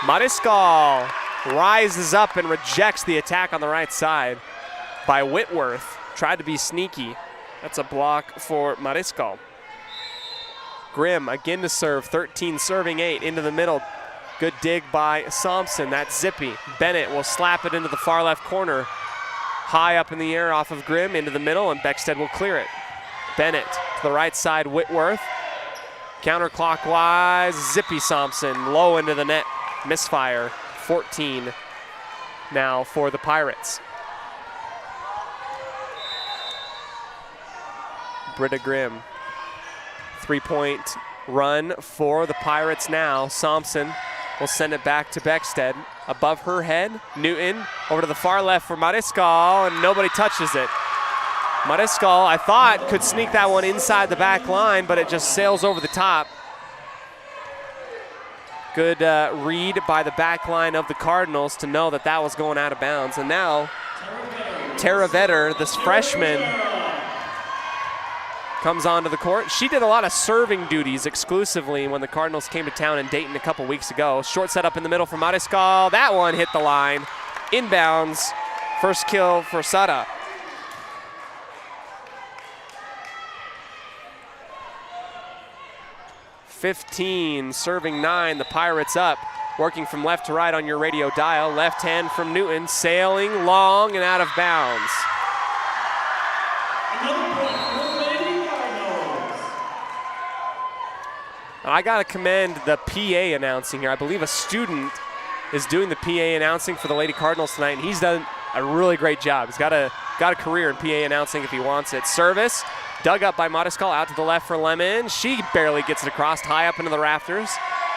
Mariscal rises up and rejects the attack on the right side by Whitworth. Tried to be sneaky. That's a block for Mariscal. Grimm again to serve, 13 serving 8 into the middle. Good dig by Thompson, that's zippy. Bennett will slap it into the far left corner. High up in the air off of Grimm into the middle, and Beckstead will clear it. Bennett to the right side, Whitworth. Counterclockwise, zippy Thompson, low into the net, misfire. 14 now for the Pirates. Britta Grimm. 3-point run for the Pirates now. Thompson will send it back to Beckstead. Above her head, Newton over to the far left for Mariscal, and nobody touches it. Mariscal, I thought, could sneak that one inside the back line, but it just sails over the top. Good read by the back line of the Cardinals to know that that was going out of bounds. And now, Tara Vetter, this freshman, comes onto the court. She did a lot of serving duties exclusively when the Cardinals came to town in Dayton a couple weeks ago. Short set up in the middle for Mariscal. That one hit the line. Inbounds. First kill for Sada. .15, serving 9. The Pirates up. Working from left to right on your radio dial. Left hand from Newton. Sailing long and out of bounds. I got to commend the PA announcing here. I believe a student is doing the PA announcing for the Lady Cardinals tonight, and he's done a really great job. He's got a career in PA announcing if he wants it. Service, dug up by Mariscal, out to the left for Lemon. She barely gets it across, high up into the rafters.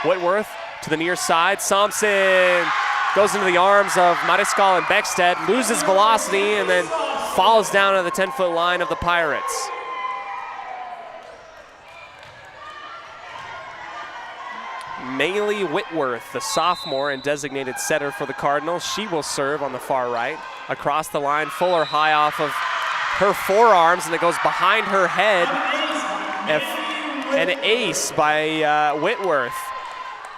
Whitworth to the near side. Thompson goes into the arms of Mariscal and Beckstead, loses velocity, and then falls down to the 10-foot line of the Pirates. Maylee Whitworth, the sophomore and designated setter for the Cardinals. She will serve on the far right. Across the line, Fuller high off of her forearms, and it goes behind her head. An ace by Whitworth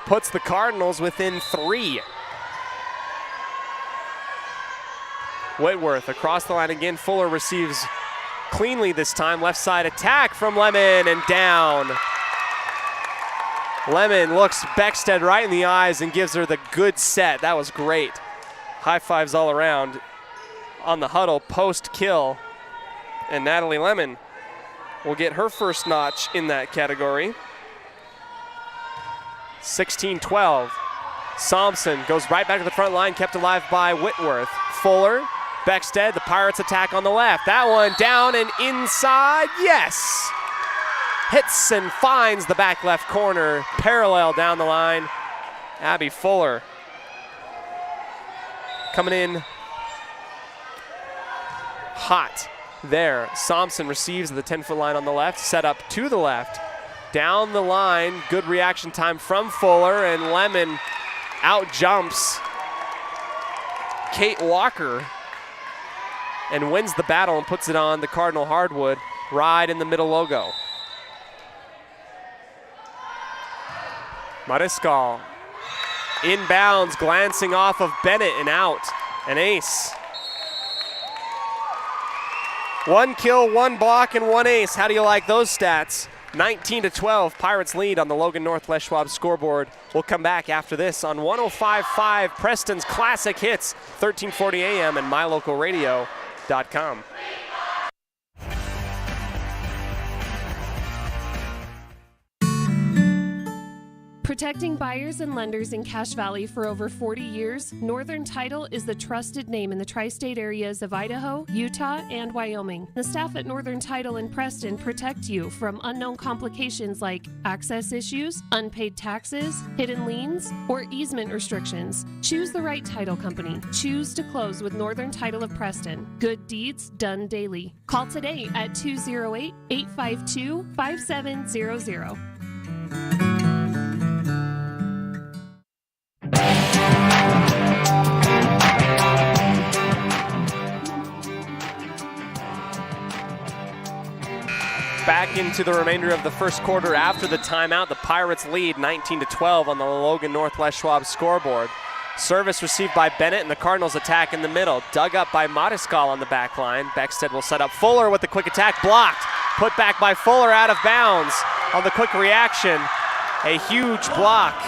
puts the Cardinals within 3. Whitworth across the line again. Fuller receives cleanly this time. Left side attack from Lemon and down. Lemon looks Beckstead right in the eyes and gives her the good set. That was great. High fives all around on the huddle post-kill. And Natalie Lemon will get her first notch in that category. 16-12. Thompson goes right back to the front line, kept alive by Whitworth. Fuller, Beckstead, the Pirates attack on the left. That one down and inside, yes! Hits and finds the back left corner, parallel down the line. Abby Fuller coming in hot there. Thompson receives the 10-foot line on the left, set up to the left. Down the line, good reaction time from Fuller, and Lemon out jumps Kate Walker and wins the battle and puts it on the Cardinal hardwood right in the middle logo. Mariscal inbounds, glancing off of Bennett and out. An ace. 1 kill, 1 block, and 1 ace. How do you like those stats? 19-12, Pirates lead on the Logan North Les Schwab scoreboard. We'll come back after this on 105.5 Preston's Classic Hits, 1340 AM and mylocalradio.com. Protecting buyers and lenders in Cache Valley for over 40 years, Northern Title is the trusted name in the tri-state areas of Idaho, Utah, and Wyoming. The staff at Northern Title in Preston protect you from unknown complications like access issues, unpaid taxes, hidden liens, or easement restrictions. Choose the right title company. Choose to close with Northern Title of Preston. Good deeds done daily. Call today at 208-852-5700. Back into the remainder of the first quarter after the timeout. The Pirates lead 19-12 on the Logan Northwest Schwab scoreboard. Service received by Bennett, and the Cardinals attack in the middle. Dug up by Modiskal on the back line. Beckstead will set up Fuller with the quick attack. Blocked. Put back by Fuller, out of bounds on the quick reaction. A huge block.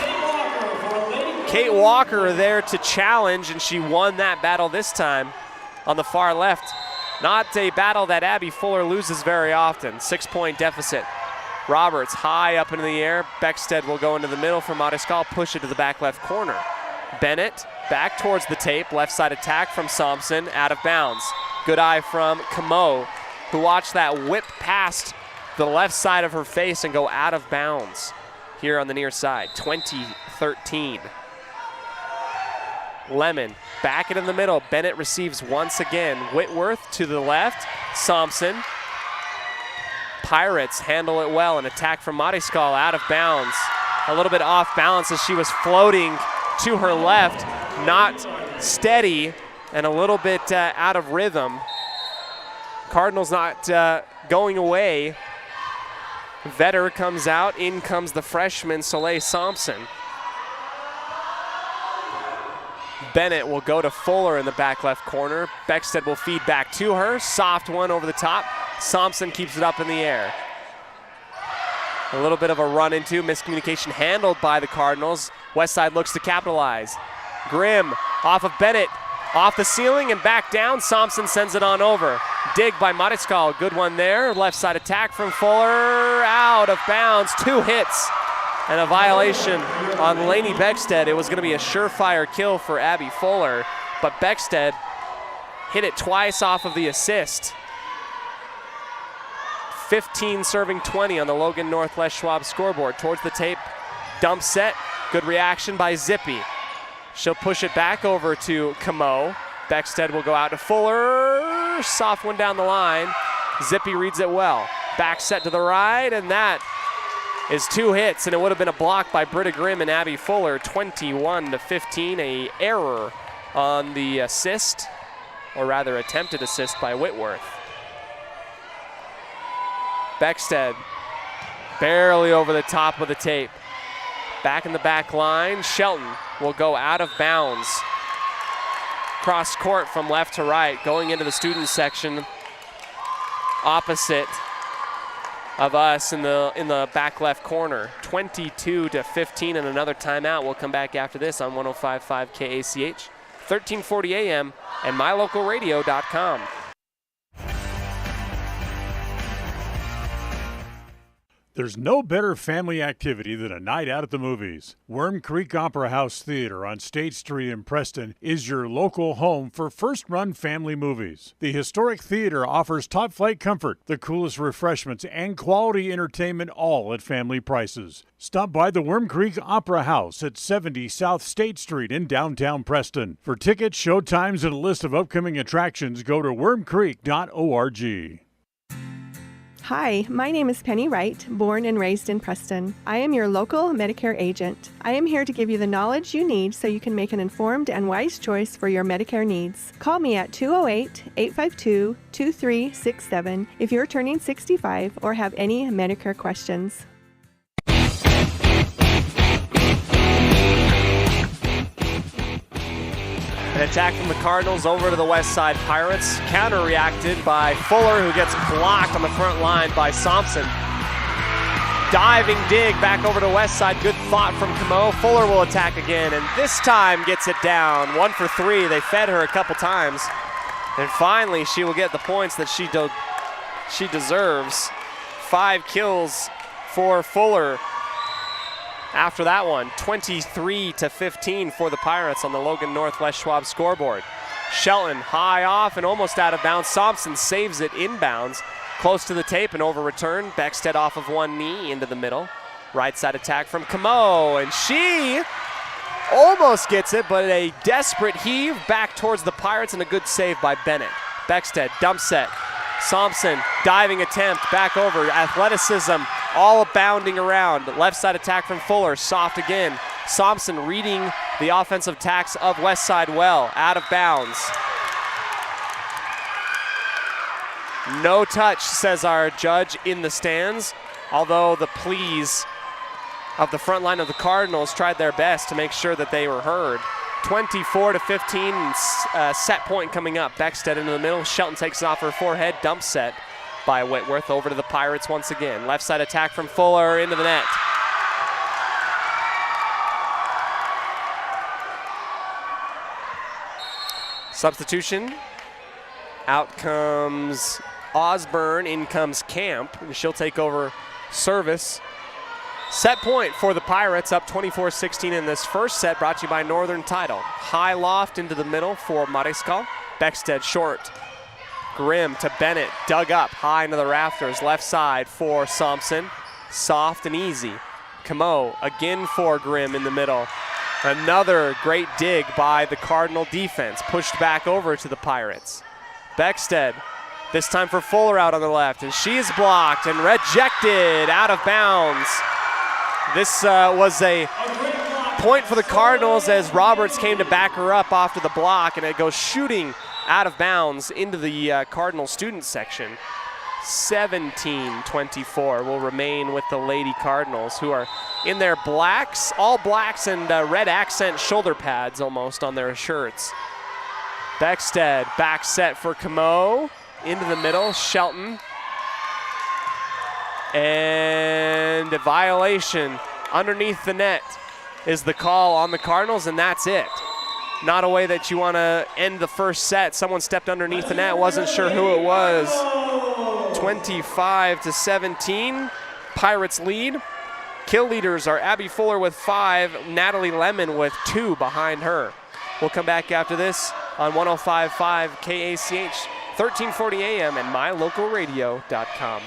Kate Walker there to challenge, and she won that battle this time on the far left. Not a battle that Abby Fuller loses very often. 6-point deficit. Roberts high up into the air. Beckstead will go into the middle for Modiskal, push it to the back left corner. Bennett back towards the tape. Left side attack from Thompson, out of bounds. Good eye from Camo, who watched that whip past the left side of her face and go out of bounds here on the near side. 20-13. Lemon back it in the middle. Bennett receives once again. Whitworth to the left. Thompson. Pirates handle it well. An attack from Modiskal, out of bounds. A little bit off balance as she was floating to her left. Not steady and a little bit out of rhythm. Cardinals not going away. Vetter comes out. In comes the freshman Soleil Thompson. Bennett will go to Fuller in the back left corner. Beckstead will feed back to her. Soft one over the top. Thompson keeps it up in the air. A little bit of a run into, miscommunication handled by the Cardinals. Westside looks to capitalize. Grimm off of Bennett, off the ceiling and back down. Thompson sends it on over. Dig by Modiskal, good one there. Left side attack from Fuller, out of bounds. 2 hits and a violation on Lainey Beckstead. It was going to be a surefire kill for Abby Fuller, but Beckstead hit it twice off of the assist. 15 serving 20 on the Logan Northwest Schwab scoreboard. Towards the tape, dump set, good reaction by Zippy. She'll push it back over to Camo. Beckstead will go out to Fuller, soft one down the line. Zippy reads it well. Back set to the right, and that is 2 hits, and it would have been a block by Britta Grimm and Abby Fuller. 21-15, a error on the assist, or rather attempted assist by Whitworth. Beckstead barely over the top of the tape. Back in the back line, Shelton will go out of bounds. Cross court from left to right, going into the student section opposite of us in the back left corner. 22-15 and another timeout. We'll come back after this on 105.5 KACH, 1340 AM and mylocalradio.com. There's no better family activity than a night out at the movies. Worm Creek Opera House Theater on State Street in Preston is your local home for first-run family movies. The historic theater offers top-flight comfort, the coolest refreshments, and quality entertainment, all at family prices. Stop by the Worm Creek Opera House at 70 South State Street in downtown Preston. For tickets, showtimes, and a list of upcoming attractions, go to wormcreek.org. Hi, my name is Penny Wright, born and raised in Preston. I am your local Medicare agent. I am here to give you the knowledge you need so you can make an informed and wise choice for your Medicare needs. Call me at 208-852-2367 if you're turning 65 or have any Medicare questions. An attack from the Cardinals over to the West Side Pirates. Counter-reacted by Fuller, who gets blocked on the front line by Thompson. Diving dig back over to West Side. Good thought from Camo. Fuller will attack again, and this time gets it down. 1 for 3. They fed her a couple times. And finally, she will get the points that she deserves. 5 kills for Fuller after that one. 23-15 for the Pirates on the Logan Northwest Schwab scoreboard. Shelton high off and almost out of bounds. Thompson saves it inbounds. Close to the tape and over return. Beckstead off of one knee into the middle. Right side attack from Camo, and she almost gets it, but a desperate heave back towards the Pirates and a good save by Bennett. Beckstead, dump set. Thompson, diving attempt, back over. Athleticism, all abounding around. Left side attack from Fuller, soft again. Thompson reading the offensive attacks of Westside well, out of bounds. No touch, says our judge in the stands, although the pleas of the front line of the Cardinals tried their best to make sure that they were heard. 24-15, set point coming up. Beckstead into the middle. Shelton takes it off her forehead. Dump set by Whitworth over to the Pirates once again. Left side attack from Fuller into the net. Substitution. Out comes Osborne, in comes Camp, and she'll take over service. Set point for the Pirates, up 24-16 in this first set, brought to you by Northern Title. High loft into the middle for Mariscal. Beckstead short. Grimm to Bennett, dug up high into the rafters. Left side for Thompson. Soft and easy. Camo again for Grimm in the middle. Another great dig by the Cardinal defense, pushed back over to the Pirates. Beckstead, this time for Fuller out on the left, and she is blocked and rejected out of bounds. This was a point for the Cardinals as Roberts came to back her up after the block, and it goes shooting out of bounds into the Cardinal student section. 17-24 will remain with the Lady Cardinals, who are in their blacks, all blacks and red accent shoulder pads almost on their shirts. Beckstead, back set for Camo, into the middle, Shelton. And a violation underneath the net is the call on the Cardinals, and that's it. Not a way that you want to end the first set. Someone stepped underneath the net, wasn't sure who it was. 25-17, Pirates lead. Kill leaders are Abby Fuller with 5, Natalie Lemon with 2 behind her. We'll come back after this on 105.5 KACH, 1340 AM and mylocalradio.com.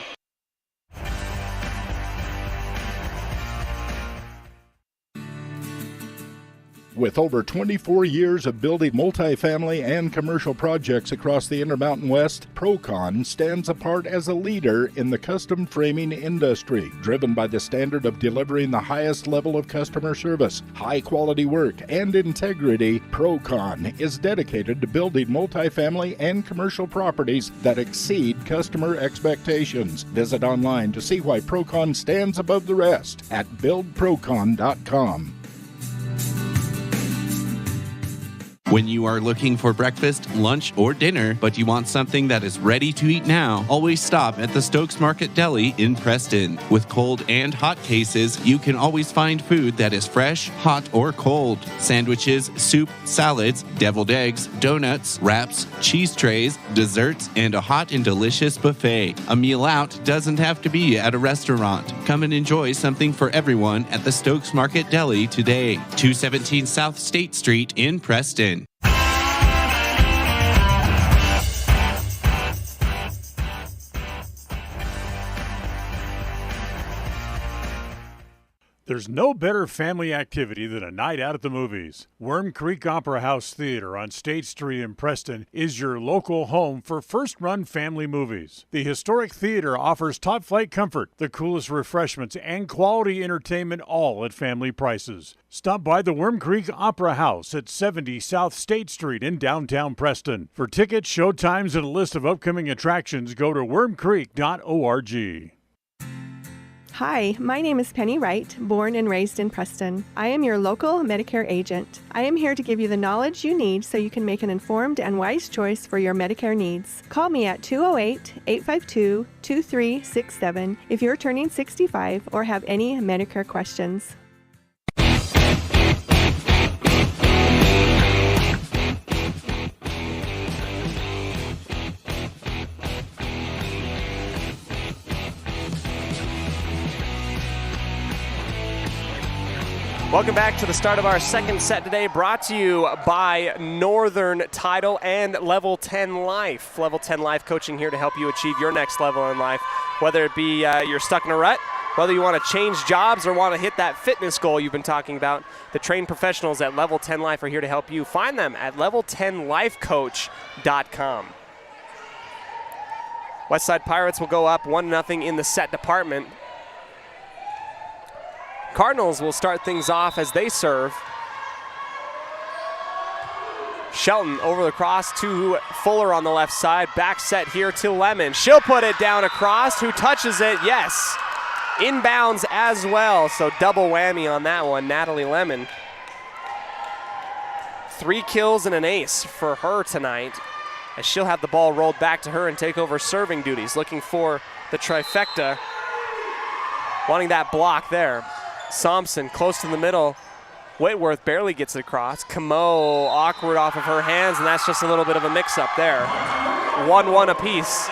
With over 24 years of building multifamily and commercial projects across the Intermountain West, Procon stands apart as a leader in the custom framing industry, driven by the standard of delivering the highest level of customer service, high-quality work, and integrity. Procon is dedicated to building multifamily and commercial properties that exceed customer expectations. Visit online to see why Procon stands above the rest at buildprocon.com. When you are looking for breakfast, lunch, or dinner, but you want something that is ready to eat now, always stop at the Stokes Market Deli in Preston. With cold and hot cases, you can always find food that is fresh, hot, or cold. Sandwiches, soup, salads, deviled eggs, donuts, wraps, cheese trays, desserts, and a hot and delicious buffet. A meal out doesn't have to be at a restaurant. Come and enjoy something for everyone at the Stokes Market Deli today. 217 South State Street in Preston. There's no better family activity than a night out at the movies. Worm Creek Opera House Theater on State Street in Preston is your local home for first-run family movies. The historic theater offers top-flight comfort, the coolest refreshments, and quality entertainment, all at family prices. Stop by the Worm Creek Opera House at 70 South State Street in downtown Preston. For tickets, showtimes, and a list of upcoming attractions, go to wormcreek.org. Hi, my name is Penny Wright, born and raised in Preston. I am your local Medicare agent. I am here to give you the knowledge you need so you can make an informed and wise choice for your Medicare needs. Call me at 208-852-2367 if you're turning 65 or have any Medicare questions. Welcome back to the start of our second set today, brought to you by Northern Title and Level 10 Life. Level 10 Life coaching here to help you achieve your next level in life, whether it be you're stuck in a rut, whether you want to change jobs or want to hit that fitness goal you've been talking about. The trained professionals at Level 10 Life are here to help you. Find them at level10lifecoach.com. Westside Pirates will go up 1-0 in the set department. Cardinals will start things off as they serve. Shelton over the cross to Fuller on the left side. Back set here to Lemon. She'll put it down across. Who touches it? Yes. Inbounds as well. So double whammy on that one. Natalie Lemon. 3 kills and an ace for her tonight, as she'll have the ball rolled back to her and take over serving duties. Looking for the trifecta. Wanting that block there. Thompson close to the middle. Whitworth barely gets it across. Camo awkward off of her hands, and that's just a little bit of a mix-up there. 1-1 apiece.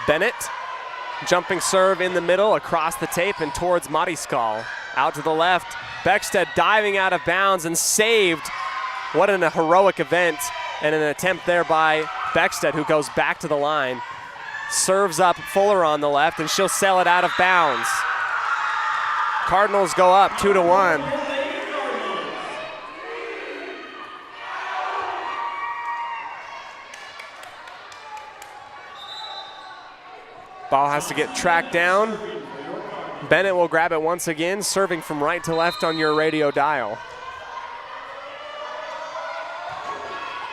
Bennett, jumping serve in the middle, across the tape and towards Mariskal. Out to the left. Beckstead diving out of bounds and saved. What a heroic event, and an attempt there by Beckstead, who goes back to the line. Serves up Fuller on the left, and she'll sail it out of bounds. Cardinals go up 2-1. Ball has to get tracked down. Bennett will grab it once again, serving from right to left on your radio dial.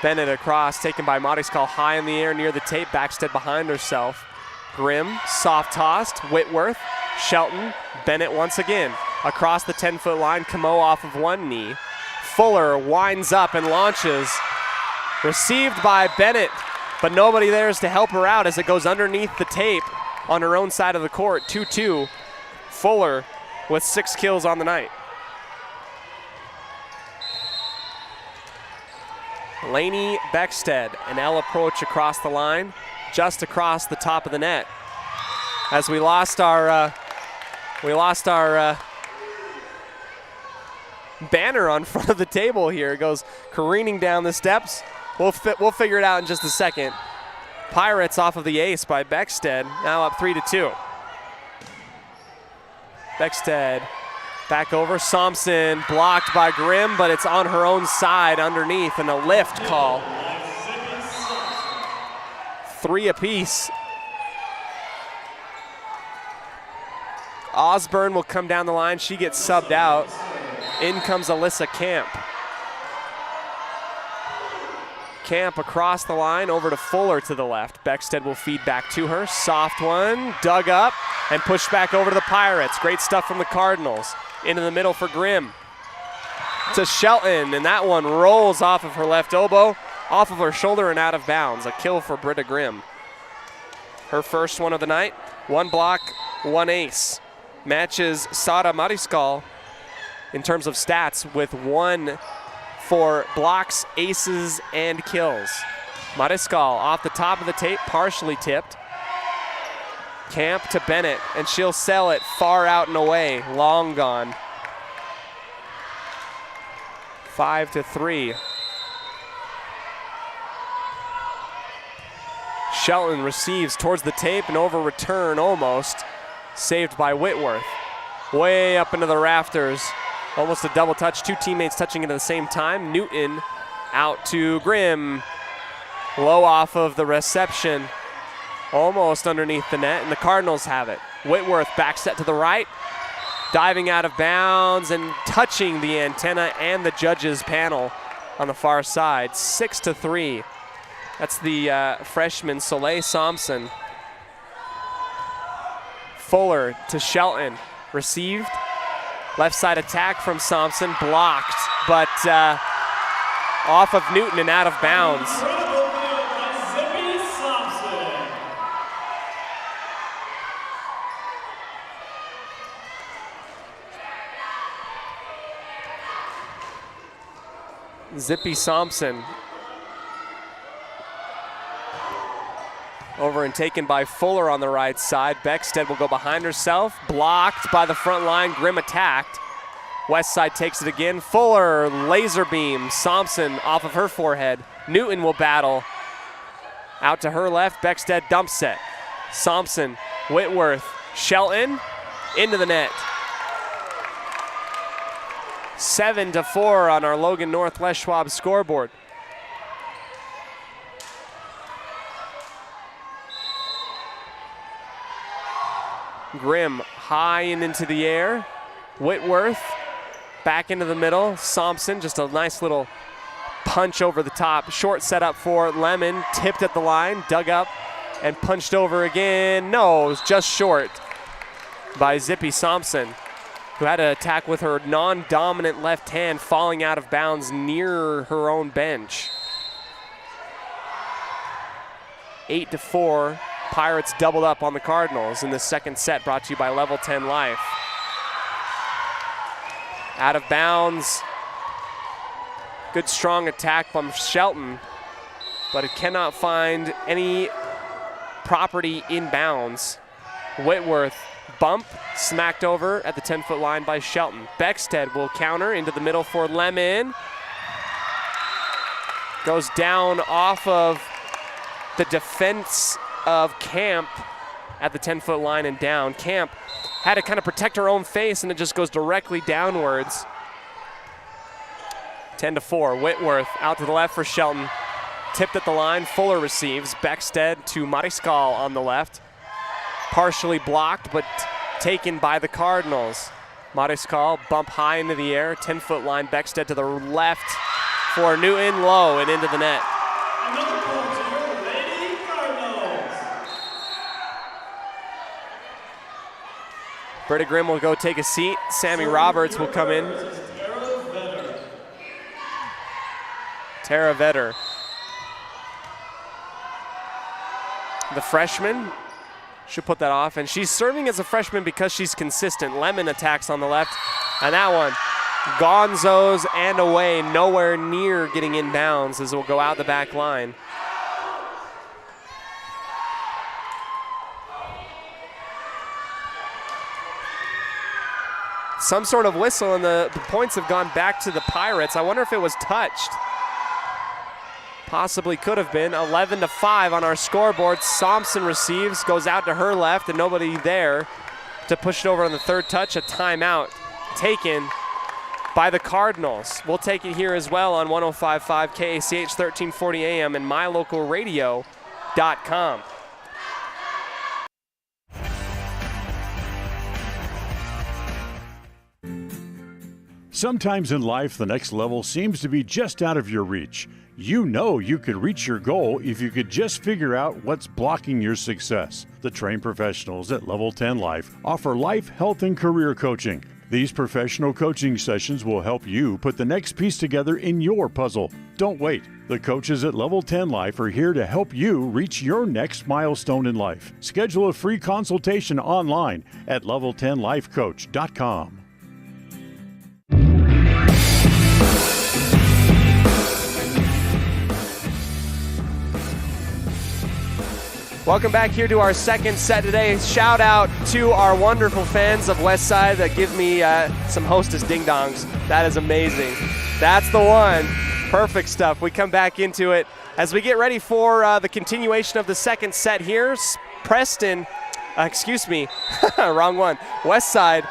Bennett across, taken by Mariskal high in the air near the tape. Backstead behind herself. Grimm, soft tossed. Whitworth, Shelton, Bennett once again. Across the 10-foot line, Camo off of one knee. Fuller winds up and launches. Received by Bennett, but nobody there is to help her out as it goes underneath the tape on her own side of the court. 2-2. Fuller with 6 kills on the night. Lainey Beckstead, an L approach across the line, just across the top of the net. As we lost our banner on front of the table here. It goes careening down the steps. We'll figure it out in just a second. Pirates off of the ace by Beckstead, now up 3-2. Beckstead back over. Thompson blocked by Grimm, but it's on her own side underneath, and a lift call. 3 apiece. Osborne will come down the line. She gets subbed out. In comes Alyssa Camp. Camp across the line over to Fuller to the left. Beckstead will feed back to her. Soft one, dug up, and pushed back over to the Pirates. Great stuff from the Cardinals. Into the middle for Grimm. To Shelton, and that one rolls off of her left elbow, off of her shoulder and out of bounds. A kill for Britta Grimm. Her first one of the night. 1 block, 1 ace. Matches Sada Mariskal in terms of stats with 1 for blocks, aces, and kills. Mariskal off the top of the tape, partially tipped. Camp to Bennett, and she'll sell it far out and away, long gone. 5-3. Shelton receives towards the tape and over return almost. Saved by Whitworth. Way up into the rafters. Almost a double touch, 2 teammates touching it at the same time. Newton out to Grimm. Low off of the reception. Almost underneath the net, and the Cardinals have it. Whitworth back set to the right. Diving out of bounds and touching the antenna and the judges panel on the far side. 6-3. That's the freshman Soleil Thompson. Fuller to Shelton. Received. Left side attack from Thompson. Blocked, but off of Newton and out of bounds. Zippy Thompson. Over and taken by Fuller on the right side. Beckstead will go behind herself. Blocked by the front line. Grimm attacked. West side takes it again. Fuller, laser beam. Thompson off of her forehead. Newton will battle. Out to her left. Beckstead dump set. Thompson, Whitworth, Shelton into the net. 7-4 on our Logan Northwest Schwab scoreboard. Grimm high and into the air. Whitworth back into the middle. Thompson, just a nice little punch over the top. Short setup for Lemon, tipped at the line, dug up and punched over again. No, it was just short by Zippy Thompson, who had to attack with her non-dominant left hand, falling out of bounds near her own bench. 8-4. Pirates doubled up on the Cardinals in the second set, brought to you by Level 10 Life. Out of bounds. Good strong attack from Shelton, but it cannot find any property in bounds. Whitworth bump, smacked over at the 10-foot line by Shelton. Beckstead will counter into the middle for Lemon. Goes down off of the defense of Camp at the 10-foot line and down. Camp had to kind of protect her own face, and it just goes directly downwards. 10-4. Whitworth out to the left for Shelton. Tipped at the line. Fuller receives. Beckstead to Mariscal on the left. Partially blocked, but taken by the Cardinals. Mariscal bump high into the air. 10-foot line. Beckstead to the left for Newton. Low and into the net. Another point to your Lady Cardinals. Britta Grimm will go take a seat. Sammy Roberts will come in. Tara Vetter. The freshman should put that off, and she's serving as a freshman because she's consistent. Lemon attacks on the left, and that one, gonzos and away, nowhere near getting in bounds as it will go out the back line. Some sort of whistle, and the points have gone back to the Pirates. I wonder if it was touched. Possibly could have been. 11-5 on our scoreboard. Thompson receives, goes out to her left, and nobody there to push it over on the third touch. A timeout taken by the Cardinals. We'll take it here as well on 105.5 KACH 1340 AM and mylocalradio.com. Sometimes in life, the next level seems to be just out of your reach. You know you could reach your goal if you could just figure out what's blocking your success. The trained professionals at Level 10 Life offer life, health, and career coaching. These professional coaching sessions will help you put the next piece together in your puzzle. Don't wait. The coaches at Level 10 Life are here to help you reach your next milestone in life. Schedule a free consultation online at level10lifecoach.com. Welcome back here to our second set today. Shout out to our wonderful fans of Westside that give me some Hostess ding-dongs. That is amazing. That's the one. Perfect stuff. We come back into it as we get ready for the continuation of the second set here. Preston, wrong one. Westside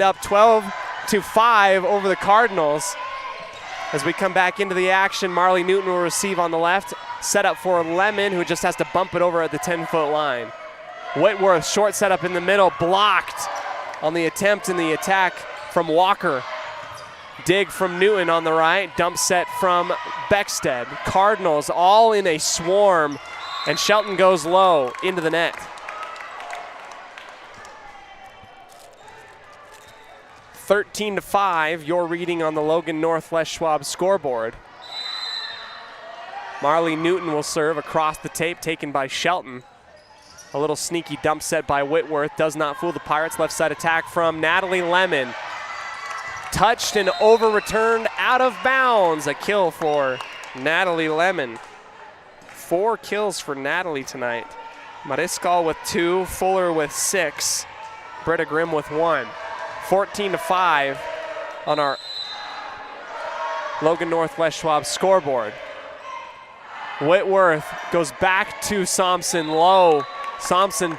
up 12-5 over the Cardinals. As we come back into the action, Marley Newton will receive on the left. Set up for Lemon, who just has to bump it over at the 10-foot line. Whitworth, short setup in the middle, blocked on the attempt and the attack from Walker. Dig from Newton on the right, dump set from Beckstead. Cardinals all in a swarm, and Shelton goes low into the net. 13-5, your reading on the Logan Northwest Schwab scoreboard. Marley Newton will serve across the tape, taken by Shelton. A little sneaky dump set by Whitworth. Does not fool the Pirates. Left side attack from Natalie Lemon. Touched and over-returned out of bounds. A kill for Natalie Lemon. 4 kills for Natalie tonight. Mariscal with 2, Fuller with 6, Britta Grimm with 1. 14-5 on our Logan Northwest Schwab scoreboard. Whitworth goes back to Thompson low. Thompson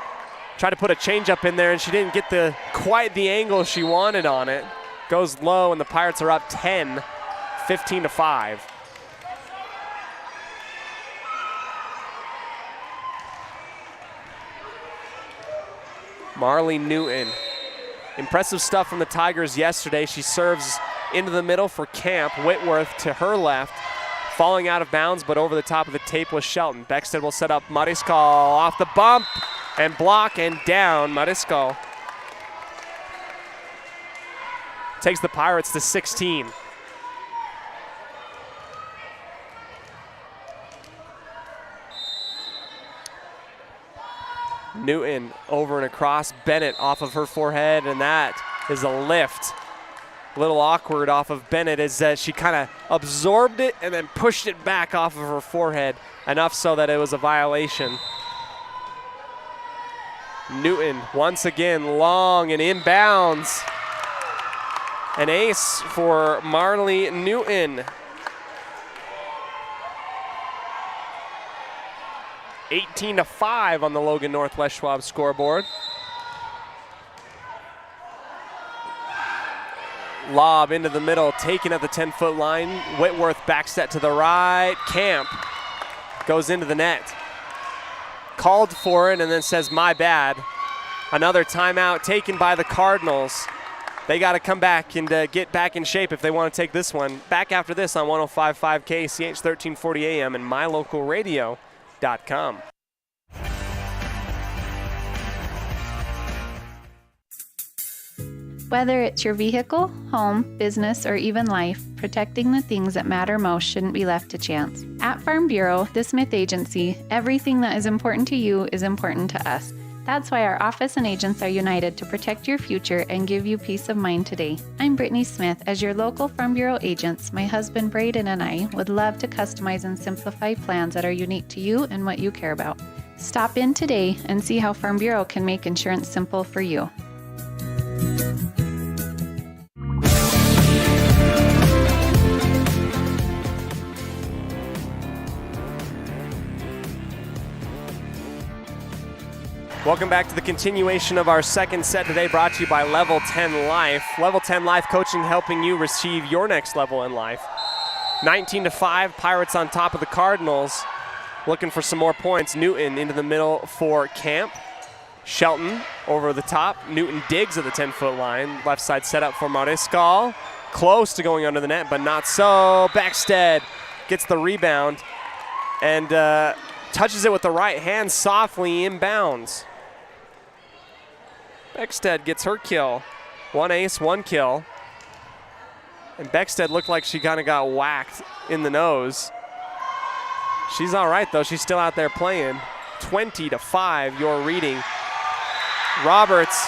tried to put a changeup in there and she didn't get quite the angle she wanted on it. Goes low and the Pirates are up 10, 15-5. Marley Newton. Impressive stuff from the Tigers yesterday. She serves into the middle for Camp. Whitworth to her left. Falling out of bounds, but over the top of the tape was Shelton. Beckstead will set up Mariscal off the bump and block and down. Mariscal takes the Pirates to 16. Newton over and across. Bennett off of her forehead, and that is a lift. A little awkward off of Bennett as she kind of absorbed it and then pushed it back off of her forehead, enough so that it was a violation. Newton once again long and inbounds. An ace for Marley Newton. 18-5 on the Logan Northwest Schwab scoreboard. Lob into the middle, taken at the 10-foot line. Whitworth backset to the right. Camp goes into the net. Called for it and then says, my bad. Another timeout taken by the Cardinals. They got to come back and get back in shape if they want to take this one. Back after this on 105.5 KCH 1340 AM and mylocalradio.com. Whether it's your vehicle, home, business, or even life, protecting the things that matter most shouldn't be left to chance. At Farm Bureau, the Smith Agency, everything that is important to you is important to us. That's why our office and agents are united to protect your future and give you peace of mind today. I'm Brittany Smith. As your local Farm Bureau agents, my husband Braden and I would love to customize and simplify plans that are unique to you and what you care about. Stop in today and see how Farm Bureau can make insurance simple for you. Welcome back to the continuation of our second set today, brought to you by Level 10 Life. Level 10 Life coaching helping you receive your next level in life. 19-5, Pirates on top of the Cardinals. Looking for some more points. Newton into the middle for Camp. Shelton over the top. Newton digs at the 10-foot line. Left side set up for Mariscal. Close to going under the net, but not so. Beckstead gets the rebound and touches it with the right hand softly inbounds. Beckstead gets her kill. 1 ace, 1 kill. And Beckstead looked like she kind of got whacked in the nose. She's all right, though. She's still out there playing. 20-5, your reading. Roberts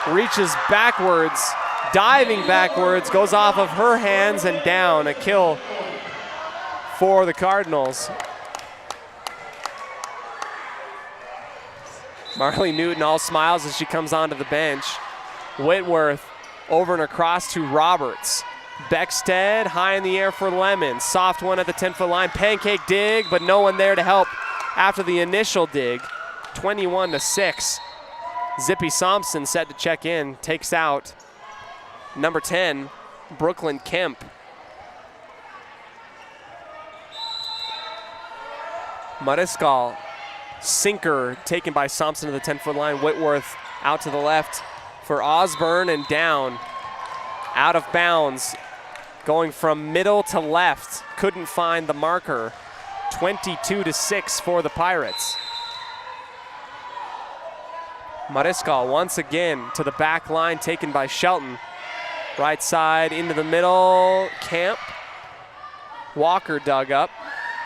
reaches backwards, diving backwards, goes off of her hands and down. A kill for the Cardinals. Marley Newton all smiles as she comes onto the bench. Whitworth over and across to Roberts. Beckstead high in the air for Lemon. Soft one at the 10-foot line. Pancake dig, but no one there to help after the initial dig. 21-6. Zippy Thompson set to check in. Takes out number 10, Brooklyn Kemp. Mariscal. Sinker taken by Thompson to the 10-foot line. Whitworth out to the left for Osborne and down. Out of bounds. Going from middle to left. Couldn't find the marker. 22-6 for the Pirates. Mariscal once again to the back line, taken by Shelton. Right side into the middle. Camp. Walker dug up.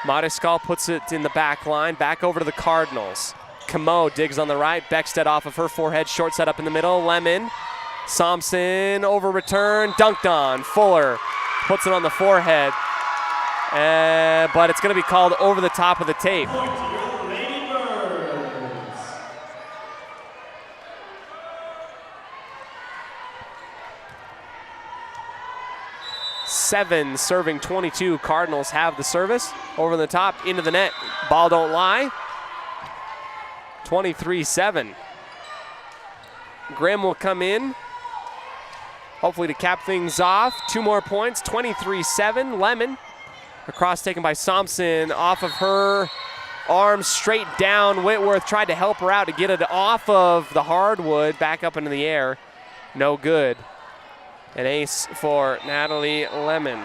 Mariscal puts it in the back line, back over to the Cardinals. Camo digs on the right, Beckstead off of her forehead, short set up in the middle. Lemon, Thompson over return, dunked on. Fuller puts it on the forehead. But it's going to be called over the top of the tape. Point to your Lady Birds. Seven serving 22. Cardinals have the service. Over the top, into the net. Ball don't lie. 23-7. Grimm will come in, hopefully to cap things off. 2 more points, 23-7. Lemon, across taken by Thompson, off of her arm, straight down. Whitworth tried to help her out to get it off of the hardwood, back up into the air. No good. An ace for Natalie Lemon.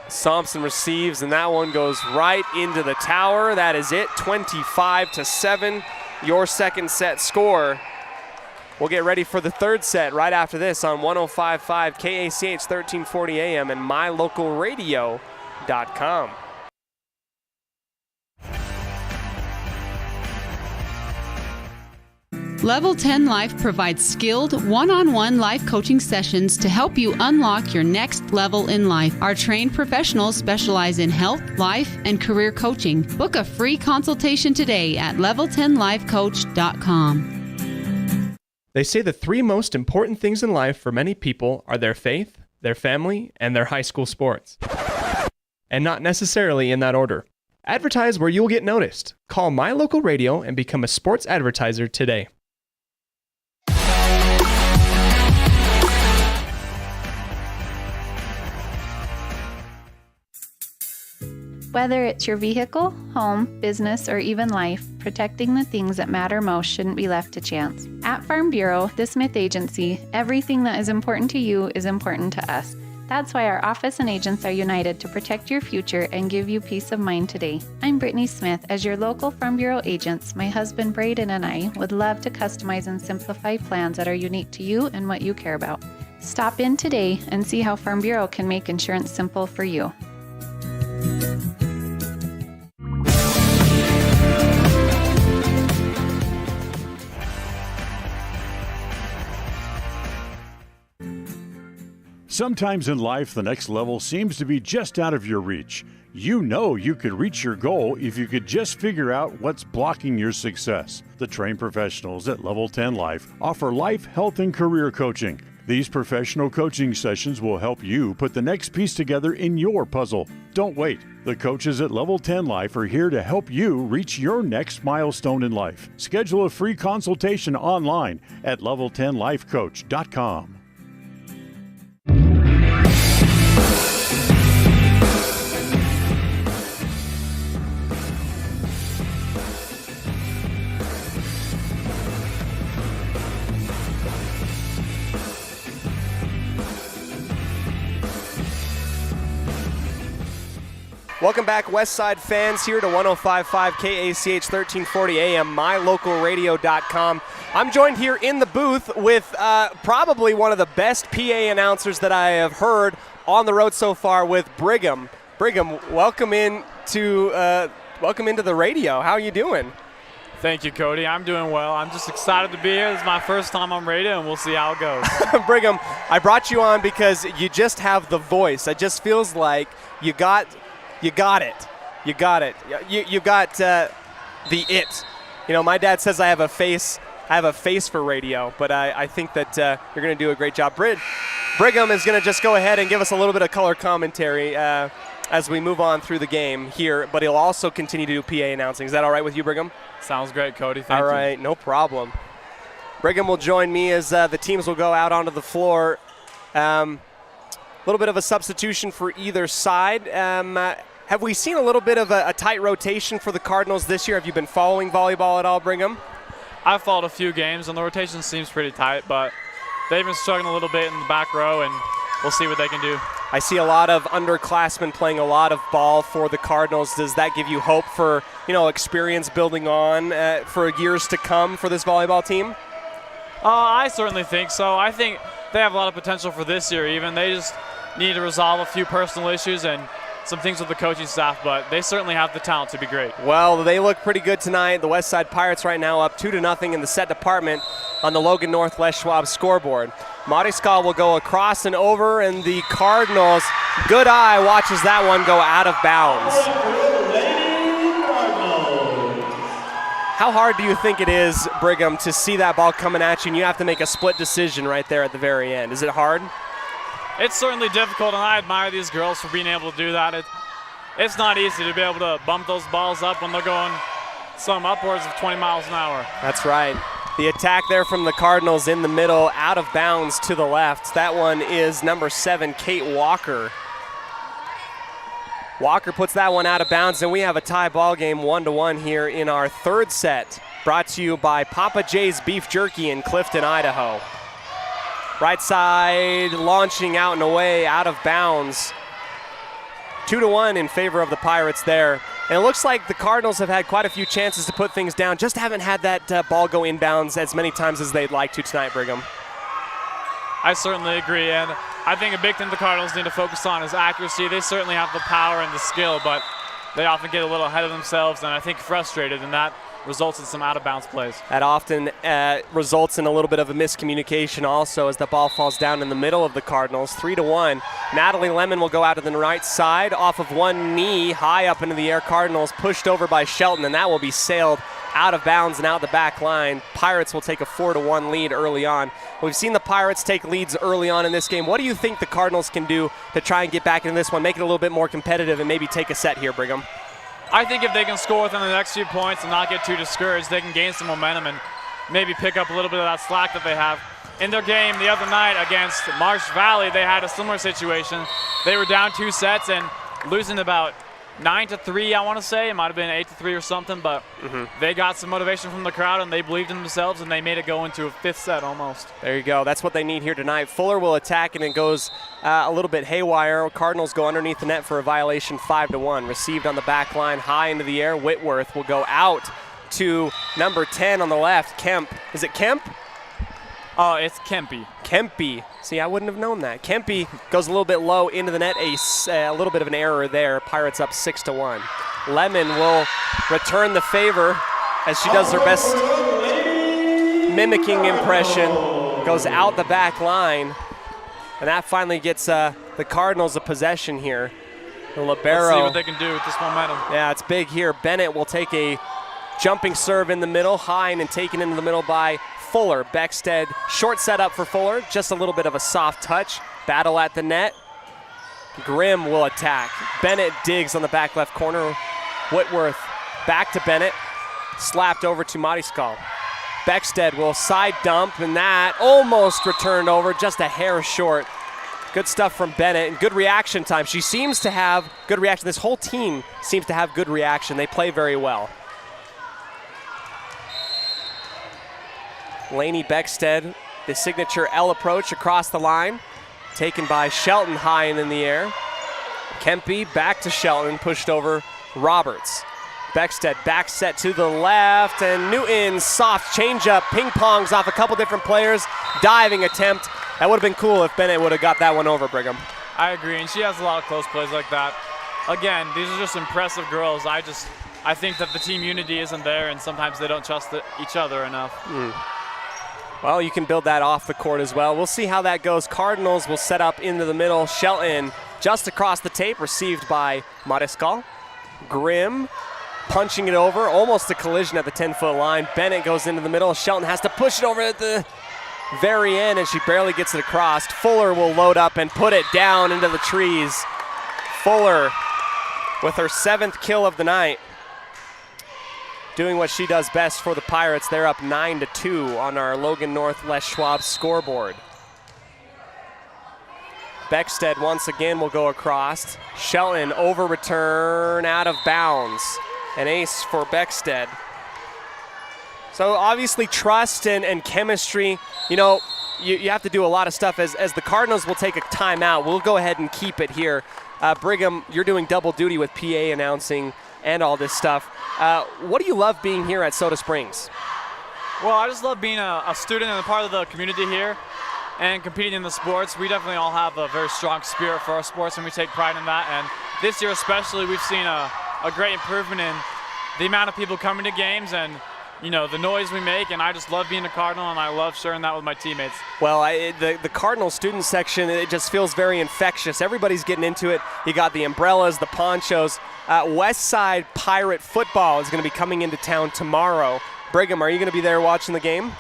Thompson receives, and that one goes right into the tower. That is it, 25-7, your second set score. We'll get ready for the third set right after this on 105.5 KACH 1340 AM and mylocalradio.com. Level 10 Life provides skilled, one-on-one life coaching sessions to help you unlock your next level in life. Our trained professionals specialize in health, life, and career coaching. Book a free consultation today at level10lifecoach.com. They say the 3 most important things in life for many people are their faith, their family, and their high school sports. And not necessarily in that order. Advertise where you'll get noticed. Call My Local Radio and become a sports advertiser today. Whether it's your vehicle, home, business, or even life, protecting the things that matter most shouldn't be left to chance. At Farm Bureau, the Smith Agency, everything that is important to you is important to us. That's why our office and agents are united to protect your future and give you peace of mind today. I'm Brittany Smith. As your local Farm Bureau agents, my husband Braden and I would love to customize and simplify plans that are unique to you and what you care about. Stop in today and see how Farm Bureau can make insurance simple for you. Sometimes in life, the next level seems to be just out of your reach. You know you could reach your goal if you could just figure out what's blocking your success. The trained professionals at Level 10 Life offer life, health, and career coaching. These professional coaching sessions will help you put the next piece together in your puzzle. Don't wait. The coaches at Level 10 Life are here to help you reach your next milestone in life. Schedule a free consultation online at level10lifecoach.com. Welcome back, Westside fans, here to 105.5 KACH 1340 AM, mylocalradio.com. I'm joined here in the booth with probably one of the best PA announcers that I have heard on the road so far with Brigham. Brigham, welcome into the radio. How are you doing? Thank you, Cody. I'm doing well. I'm just excited to be here. This is my first time on radio, and we'll see how it goes. Brigham, I brought you on because you just have the voice. It just feels like you got it. You got the it. You know, my dad says I have a face for radio, but I think that you're going to do a great job. Brigham is going to just go ahead and give us a little bit of color commentary as we move on through the game here, but he'll also continue to do PA announcing. Is that all right with you, Brigham? Sounds great, Cody. Thank you. All right, no problem. Brigham will join me as the teams will go out onto the floor. A little bit of a substitution for either side. Have we seen a little bit of a tight rotation for the Cardinals this year? Have you been following volleyball at all, Brigham? I've followed a few games, and the rotation seems pretty tight, but they've been struggling a little bit in the back row, and we'll see what they can do. I see a lot of underclassmen playing a lot of ball for the Cardinals. Does that give you hope for, experience building on for years to come for this volleyball team? I certainly think so. I think they have a lot of potential for this year even. They just need to resolve a few personal issues and some things with the coaching staff, but they certainly have the talent to be great. Well, they look pretty good tonight. The Westside Pirates right now up 2-0 in the set department on the Logan North Les Schwab scoreboard. Mariscal will go across and over, and the Cardinals, good eye, watches that one go out of bounds. How hard do you think it is, Brigham, to see that ball coming at you and you have to make a split decision right there at the very end? Is it hard? It's certainly difficult, and I admire these girls for being able to do that. It's not easy to be able to bump those balls up when they're going some upwards of 20 miles an hour. That's right. The attack there from the Cardinals in the middle, out of bounds to the left. That one is number 7, Kate Walker. Walker puts that one out of bounds, and we have a tie ball game 1-1 here in our third set. Brought to you by Papa J's Beef Jerky in Clifton, Idaho. Right side launching out and away, out of bounds. 2-1 in favor of the Pirates there. And it looks like the Cardinals have had quite a few chances to put things down, just haven't had that ball go inbounds as many times as they'd like to tonight, Brigham. I certainly agree, and I think a big thing the Cardinals need to focus on is accuracy. They certainly have the power and the skill, but they often get a little ahead of themselves and I think frustrated, and that results in some out-of-bounds plays. That often results in a little bit of a miscommunication also as the ball falls down in the middle of the Cardinals. 3-1. Natalie Lemon will go out to the right side off of one knee, high up into the air. Cardinals pushed over by Shelton, and that will be sailed out of bounds and out the back line. Pirates will take a 4-1 lead early on. We've seen the Pirates take leads early on in this game. What do you think the Cardinals can do to try and get back into this one, make it a little bit more competitive, and maybe take a set here, Brigham? I think if they can score within the next few points and not get too discouraged, they can gain some momentum and maybe pick up a little bit of that slack that they have. In their game the other night against Marsh Valley, they had a similar situation. They were down 2 sets and losing about 9-3, I want to say. It might have been 8-3 or something, but they got some motivation from the crowd and they believed in themselves and they made it go into a 5th set almost. There you go. That's what they need here tonight. Fuller will attack and it goes a little bit haywire. Cardinals go underneath the net for a violation, 5-1. Received on the back line, high into the air. Whitworth will go out to number 10 on the left, Kemp. Is it Kemp? Oh, it's Kempy. Kempy. See, I wouldn't have known that. Kempy goes a little bit low into the net. A little bit of an error there. Pirates up 6-1. Lemon will return the favor as she does her best mimicking impression. Goes out the back line. And that finally gets the Cardinals a possession here. The libero. Let's see what they can do with this momentum. Yeah, it's big here. Bennett will take a jumping serve in the middle. Hine and taken into the middle by Fuller. Beckstead, short setup for Fuller, just a little bit of a soft touch. Battle at the net. Grimm will attack. Bennett digs on the back left corner. Whitworth back to Bennett. Slapped over to Mariscal. Beckstead will side dump, and that almost returned over, just a hair short. Good stuff from Bennett, and good reaction time. She seems to have good reaction. This whole team seems to have good reaction. They play very well. Lainey Beckstead, the signature L approach across the line, taken by Shelton high and in the air. Kempy back to Shelton, pushed over Roberts. Beckstead back set to the left, and Newton soft changeup, ping pongs off a couple different players. Diving attempt. That would have been cool if Bennett would have got that one over, Brigham. I agree, and she has a lot of close plays like that. Again, these are just impressive girls. I think that the team unity isn't there, and sometimes they don't trust each other enough. Well, you can build that off the court as well. We'll see how that goes. Cardinals will set up into the middle. Shelton just across the tape, received by Mariscal. Grimm punching it over, almost a collision at the 10-foot line. Bennett goes into the middle. Shelton has to push it over at the very end, and she barely gets it across. Fuller will load up and put it down into the trees. Fuller with her 7th kill of the night, doing what she does best for the Pirates. They're up 9-2 on our Logan North Les Schwab scoreboard. Beckstead once again will go across. Shelton over return, out of bounds. An ace for Beckstead. So obviously trust and chemistry, you know, you have to do a lot of stuff. As the Cardinals will take a timeout, we'll go ahead and keep it here. Brigham, you're doing double duty with PA announcing and all this stuff. What do you love being here at Soda Springs? Well, I just love being a student and a part of the community here and competing in the sports. We definitely all have a very strong spirit for our sports, and we take pride in that. And this year especially, we've seen a great improvement in the amount of people coming to games, and the noise we make, and I just love being a Cardinal, and I love sharing that with my teammates. Well, the Cardinal student section, it just feels very infectious. Everybody's getting into it. You got the umbrellas, the ponchos. Westside Pirate football is going to be coming into town tomorrow. Brigham, are you going to be there watching the game?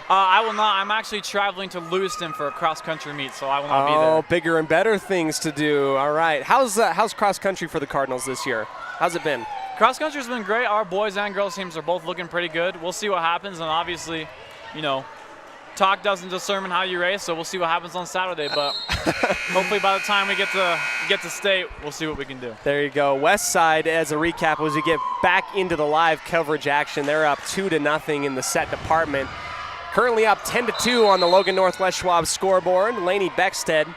I will not. I'm actually traveling to Lewiston for a cross-country meet, so I will not be there. Oh, bigger and better things to do. All right. How's cross-country for the Cardinals this year? How's it been? Cross-country's been great. Our boys and girls teams are both looking pretty good. We'll see what happens, and obviously, talk doesn't determine how you race, so we'll see what happens on Saturday. But hopefully by the time we get to state, we'll see what we can do. There you go. Westside, as a recap, as we get back into the live coverage action, they're up 2-0 in the set department. Currently up 10-2 on the Logan Northwest Schwab scoreboard. Lainey Beckstead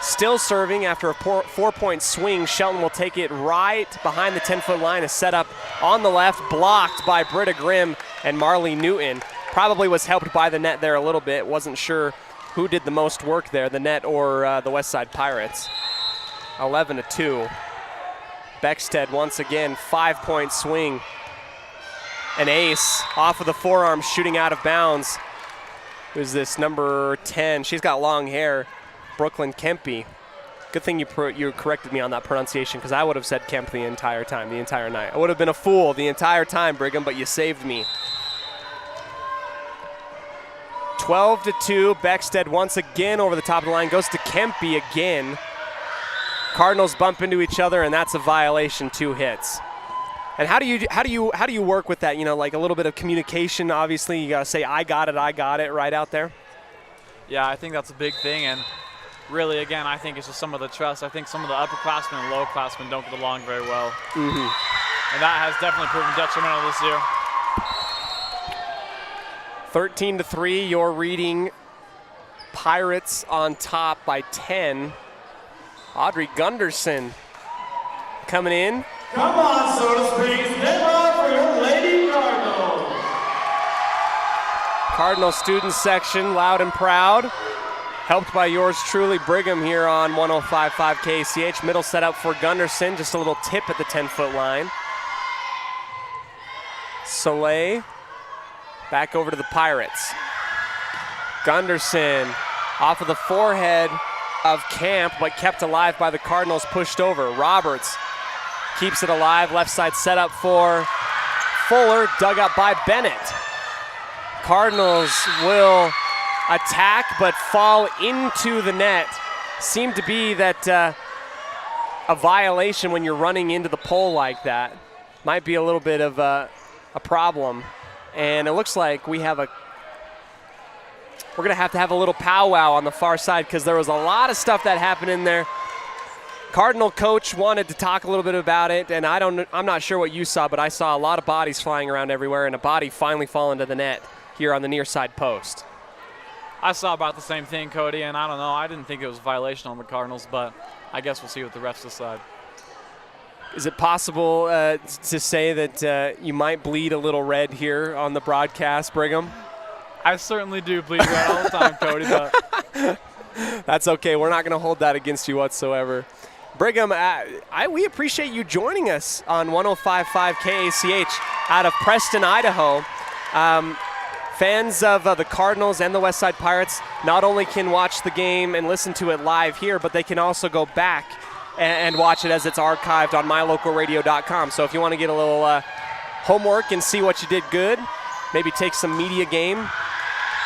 still serving after a 4-point swing. Shelton will take it right behind the 10-foot line. A setup on the left, blocked by Britta Grimm and Marley Newton. Probably was helped by the net there a little bit. Wasn't sure who did the most work there, the net or the Westside Pirates. 11-2. Beckstead once again, 5-point swing. An ace off of the forearm, shooting out of bounds. Who's this, number 10? She's got long hair, Brooklyn Kempe. Good thing you corrected me on that pronunciation, because I would have said Kemp the entire time, the entire night. I would have been a fool the entire time, Brigham, but you saved me. 12-2, Beckstead once again over the top of the line, goes to Kempe again. Cardinals bump into each other, and that's a violation, 2 hits. And how do you work with that? Like a little bit of communication. Obviously, you gotta say I got it right out there. Yeah, I think that's a big thing, and really, again, I think it's just some of the trust. I think some of the upperclassmen and lowerclassmen don't get along very well, and that has definitely proven detrimental this year. 13-3, you're reading Pirates on top by 10. Audrey Gunderson coming in. Come on, Soda Springs, step up for your Lady Cardinals. Cardinal student section, loud and proud. Helped by yours truly, Brigham, here on 105.5 KCH. Middle set up for Gunderson, just a little tip at the 10-foot line. Soleil back over to the Pirates. Gunderson off of the forehead of Camp, but kept alive by the Cardinals, pushed over. Roberts keeps it alive, left side set up for Fuller, dug up by Bennett. Cardinals will attack but fall into the net. Seemed to be that a violation when you're running into the pole like that. Might be a little bit of a problem. And it looks like we're going to have a little powwow on the far side, because there was a lot of stuff that happened in there. Cardinal coach wanted to talk a little bit about it, and I'm not sure what you saw, but I saw a lot of bodies flying around everywhere, and a body finally fall into the net here on the near side post. I saw about the same thing, Cody, and I don't know. I didn't think it was a violation on the Cardinals, but I guess we'll see what the refs decide. Is it possible to say that you might bleed a little red here on the broadcast, Brigham? I certainly do bleed red all the time, Cody, but that's okay. We're not going to hold that against you whatsoever. Brigham, we appreciate you joining us on 105.5 KACH out of Preston, Idaho. Fans of the Cardinals and the Westside Pirates not only can watch the game and listen to it live here, but they can also go back and watch it as it's archived on mylocalradio.com. So if you want to get a little homework and see what you did good, maybe take some media game,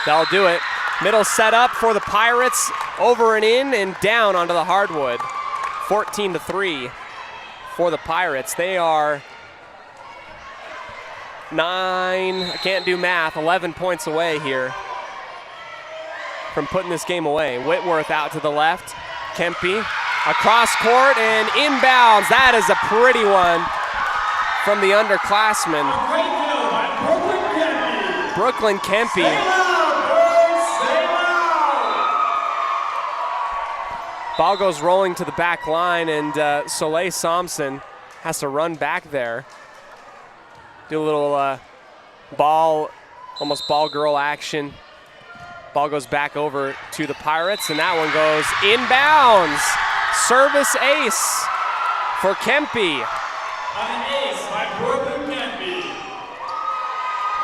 that'll do it. Middle set up for the Pirates, over and in and down onto the hardwood. 14-3 for the Pirates. They are 11 points away here from putting this game away. Whitworth out to the left. Kempe across court and inbounds. That is a pretty one from the underclassman. Brooklyn Kempe. Ball goes rolling to the back line, and Soleil Thompson has to run back there. Do a little almost ball girl action. Ball goes back over to the Pirates, and that one goes inbounds. Service ace for Kempe. An ace by Brooklyn Kempe.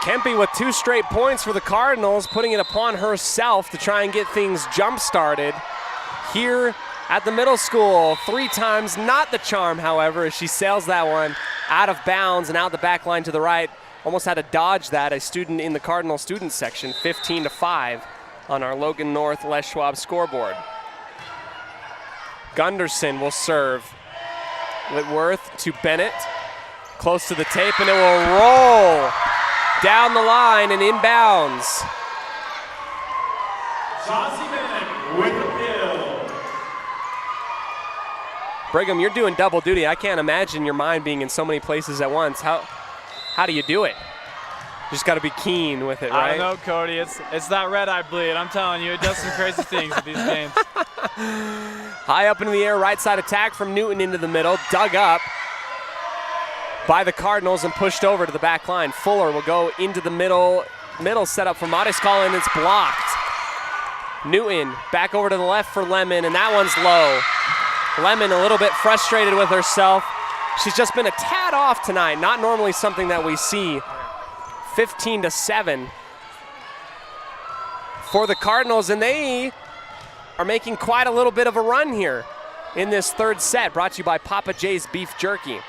Kempe with 2 straight points for the Cardinals, putting it upon herself to try and get things jump-started here at the middle school. 3 times, not the charm, however, as she sails that one out of bounds and out the back line to the right. Almost had to dodge that, a student in the Cardinal student section, 15-5 on our Logan North Les Schwab scoreboard. Gunderson will serve. Whitworth to Bennett, close to the tape, and it will roll down the line and inbounds. Chauncey Bennett with the kill. Brigham, you're doing double duty. I can't imagine your mind being in so many places at once. How do you do it? You just got to be keen with it, right? I don't know, Cody. It's that red-eye bleed. I'm telling you, it does some crazy things with these games. High up into the air, right side attack from Newton into the middle, dug up by the Cardinals and pushed over to the back line. Fuller will go into the middle setup for Modiscall, and it's blocked. Newton back over to the left for Lemon, and that one's low. Lemon a little bit frustrated with herself. She's just been a tad off tonight, not normally something that we see. 15-7 for the Cardinals, and they are making quite a little bit of a run here in this third set, brought to you by Papa J's Beef Jerky.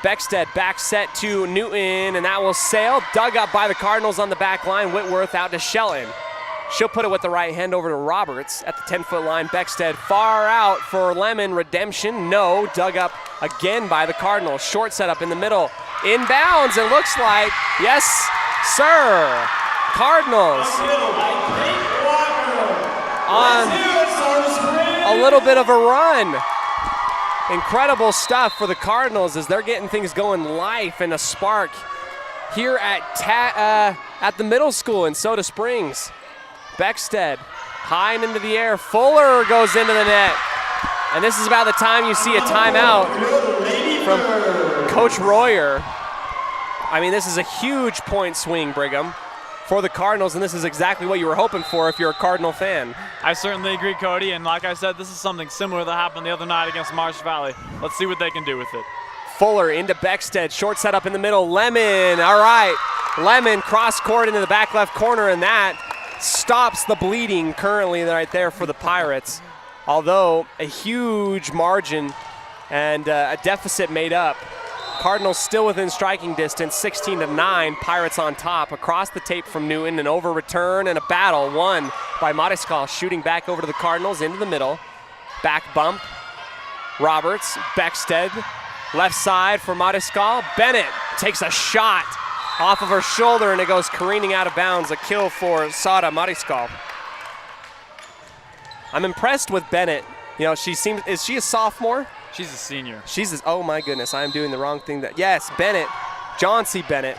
Beckstead back set to Newton, and that will sail. Dug up by the Cardinals on the back line. Whitworth out to Shelton. She'll put it with the right hand over to Roberts at the 10-foot line. Beckstead far out for Lemon. Redemption, no. Dug up again by the Cardinals. Short setup in the middle. Inbounds, it looks like. Yes, sir. Cardinals on a little bit of a run. Incredible stuff for the Cardinals as they're getting things going, life and a spark here at the middle school in Soda Springs. Beckstead high and into the air. Fuller goes into the net. And this is about the time you see a timeout from Coach Royer. I mean, this is a huge point swing, Brigham, for the Cardinals, and this is exactly what you were hoping for if you're a Cardinal fan. I certainly agree, Cody, and like I said, this is something similar that happened the other night against Marsh Valley. Let's see what they can do with it. Fuller into Beckstead, short set up in the middle. Lemon, all right. Lemon cross court into the back left corner, and that stops the bleeding currently right there for the Pirates. Although a huge margin and a deficit made up. Cardinals still within striking distance, 16-9. Pirates on top. Across the tape from Newton, an over return and a battle won by Modiscall, shooting back over to the Cardinals into the middle. Back bump. Roberts, Beckstead, left side for Modiscall. Bennett takes a shot off of her shoulder, and it goes careening out of bounds. A kill for Sada Modiscall. I'm impressed with Bennett. You know, is she a sophomore? She's a senior. Oh my goodness, I am doing the wrong thing. Yes, Bennett, John C. Bennett.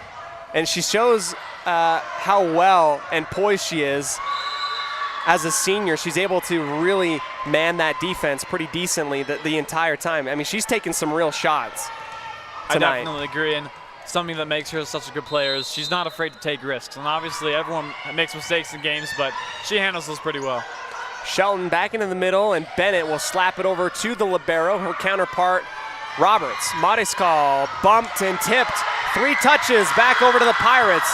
And she shows how well and poised she is as a senior. She's able to really man that defense pretty decently the entire time. I mean, she's taken some real shots tonight. I definitely agree, and something that makes her such a good player is she's not afraid to take risks. And obviously everyone makes mistakes in games, but she handles those pretty well. Shelton back into the middle, and Bennett will slap it over to the libero, her counterpart, Roberts. Modiscall bumped and tipped. 3 touches back over to the Pirates.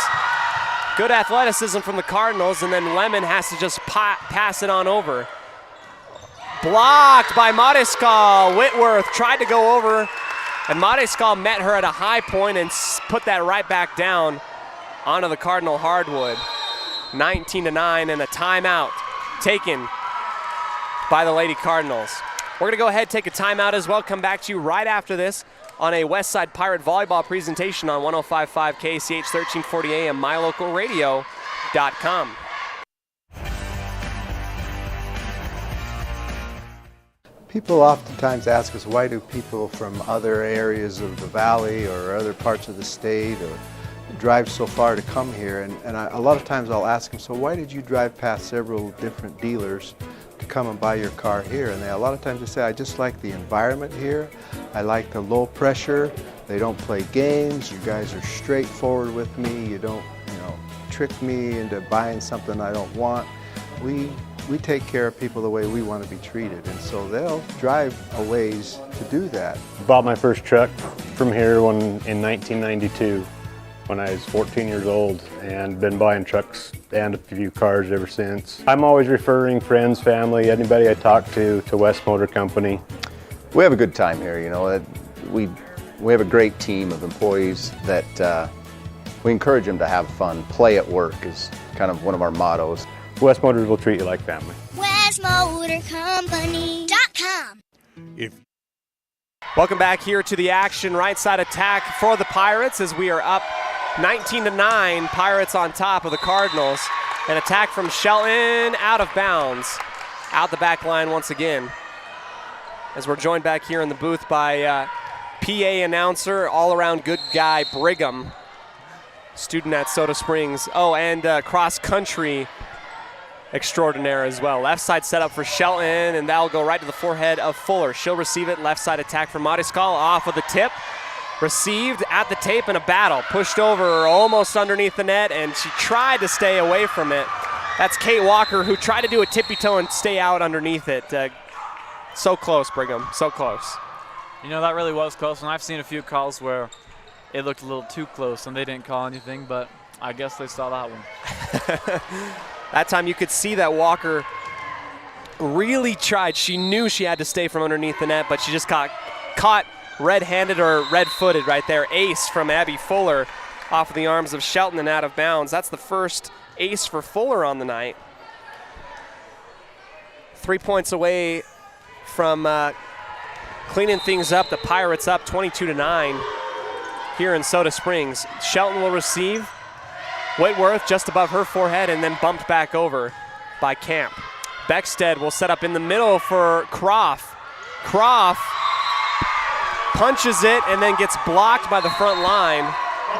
Good athleticism from the Cardinals, and then Lemon has to just pass it on over. Blocked by Modiscall. Whitworth tried to go over, and Modiscall met her at a high point and put that right back down onto the Cardinal hardwood. 19-9, and a timeout taken by the Lady Cardinals. We're going to go ahead and take a timeout as well. Come back to you right after this on a Westside Pirate volleyball presentation on 105.5 KCH 1340 AM, mylocalradio.com. People oftentimes ask us, why do people from other areas of the valley or other parts of the state or drive so far to come here? And a lot of times I'll ask them, so why did you drive past several different dealers to come and buy your car here? And a lot of times they say, I just like the environment here. I like the low pressure. They don't play games. You guys are straightforward with me. You don't, trick me into buying something I don't want. We take care of people the way we want to be treated, and so they'll drive a ways to do that. Bought my first truck from here in 1992. when I was 14 years old and been buying trucks and a few cars ever since. I'm always referring friends, family, anybody I talk to West Motor Company. We have a good time here, you know. We have a great team of employees that we encourage them to have fun. Play at work is kind of one of our mottos. West Motors will treat you like family. WestMotorCompany.com. Welcome back here to the action. Right side attack for the Pirates as we are up 19-9. Pirates on top of the Cardinals. An attack from Shelton, out of bounds. Out the back line once again. As we're joined back here in the booth by PA announcer, all-around good guy Pregame, student at Soda Springs. Oh, and cross-country extraordinaire as well. Left side set up for Shelton, and that'll go right to the forehead of Fuller. She'll receive it. Left side attack from Mariscal off of the tip. Received at the tape in a battle. Pushed over almost underneath the net, and she tried to stay away from it. That's Kate Walker, who tried to do a tippy toe and stay out underneath it. So close, Pregame, so close. You know, that really was close, and I've seen a few calls where it looked a little too close and they didn't call anything, but I guess they saw that one. That time you could see that Walker really tried. She knew she had to stay from underneath the net, but she just got caught red-handed or red-footed right there. Ace from Abby Fuller off of the arms of Shelton and out of bounds. That's the first ace for Fuller on the night. 3 points away from cleaning things up. The Pirates up 22-9 here in Soda Springs. Shelton will receive. Whitworth just above her forehead and then bumped back over by Camp. Beckstead will set up in the middle for Croft. Croft punches it and then gets blocked by the front line. A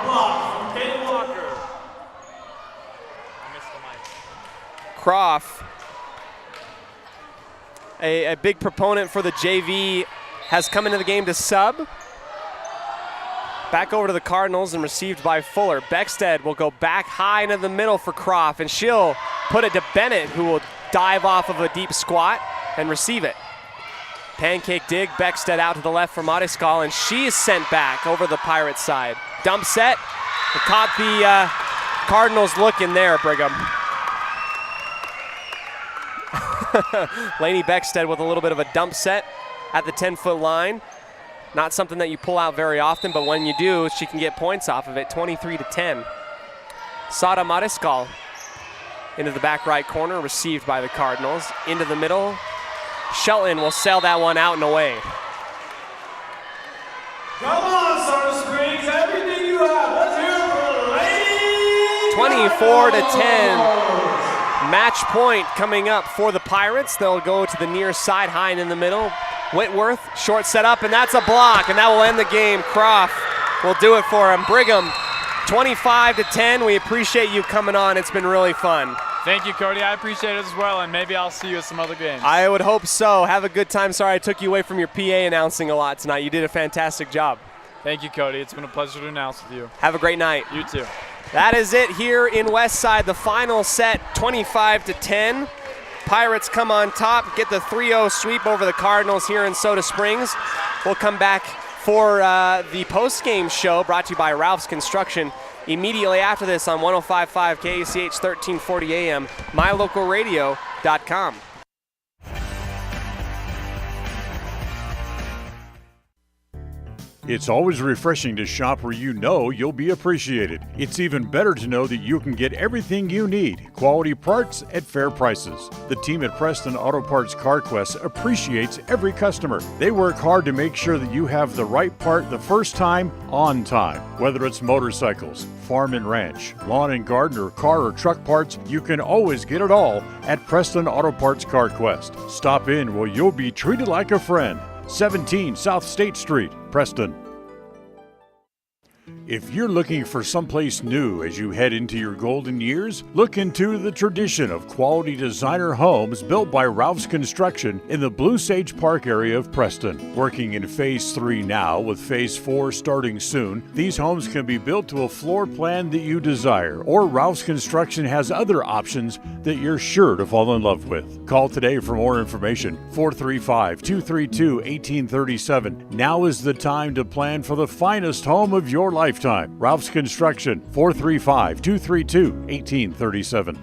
block from Kate Walker. I missed the mic. Croft, a big proponent for the JV, has come into the game to sub. Back over to the Cardinals and received by Fuller. Beckstead will go back high into the middle for Croft, and she'll put it to Bennett, who will dive off of a deep squat and receive it. Pancake dig, Beckstead out to the left for Mariscal, and she is sent back over the Pirates side. Dump set, it caught the Cardinals looking there, Pregame. Lainey Beckstead with a little bit of a dump set at the 10-foot line. Not something that you pull out very often, but when you do, she can get points off of it, 23-10. Sada Mariscal into the back right corner, received by the Cardinals. Into the middle, Shelton will sail that one out and away. Come on, Soda Springs, everything you have. Let's hear it for the ladies. 24-10. Match point coming up for the Pirates. They'll go to the near side, high and in the middle. Whitworth, short set up, and that's a block, and that will end the game. Croft will do it for him. Pregame, 25-10. We appreciate you coming on. It's been really fun. Thank you, Cody. I appreciate it as well, and maybe I'll see you at some other games. I would hope so. Have a good time. Sorry I took you away from your PA announcing a lot tonight. You did a fantastic job. Thank you, Cody. It's been a pleasure to announce with you. Have a great night. You too. That is it here in Westside. The final set, 25-10. Pirates come on top, get the 3-0 sweep over the Cardinals here in Soda Springs. We'll come back for the post-game show brought to you by Ralph's Construction immediately after this on 105.5 KACH 1340 AM, mylocalradio.com. It's always refreshing to shop where you know you'll be appreciated. It's even better to know that you can get everything you need, quality parts at fair prices. The team at Preston Auto Parts CarQuest appreciates every customer. They work hard to make sure that you have the right part the first time, on time. Whether it's motorcycles, farm and ranch, lawn and garden, or car or truck parts, you can always get it all at Preston Auto Parts CarQuest. Stop in where you'll be treated like a friend. 17 South State Street, Preston. If you're looking for someplace new as you head into your golden years, look into the tradition of quality designer homes built by Ralph's Construction in the Blue Sage Park area of Preston. Working in Phase 3 now, with Phase 4 starting soon, these homes can be built to a floor plan that you desire, or Ralph's Construction has other options that you're sure to fall in love with. Call today for more information, 435-232-1837. Now is the time to plan for the finest home of your lifetime. lifetime. Ralph's Construction, 435-232-1837.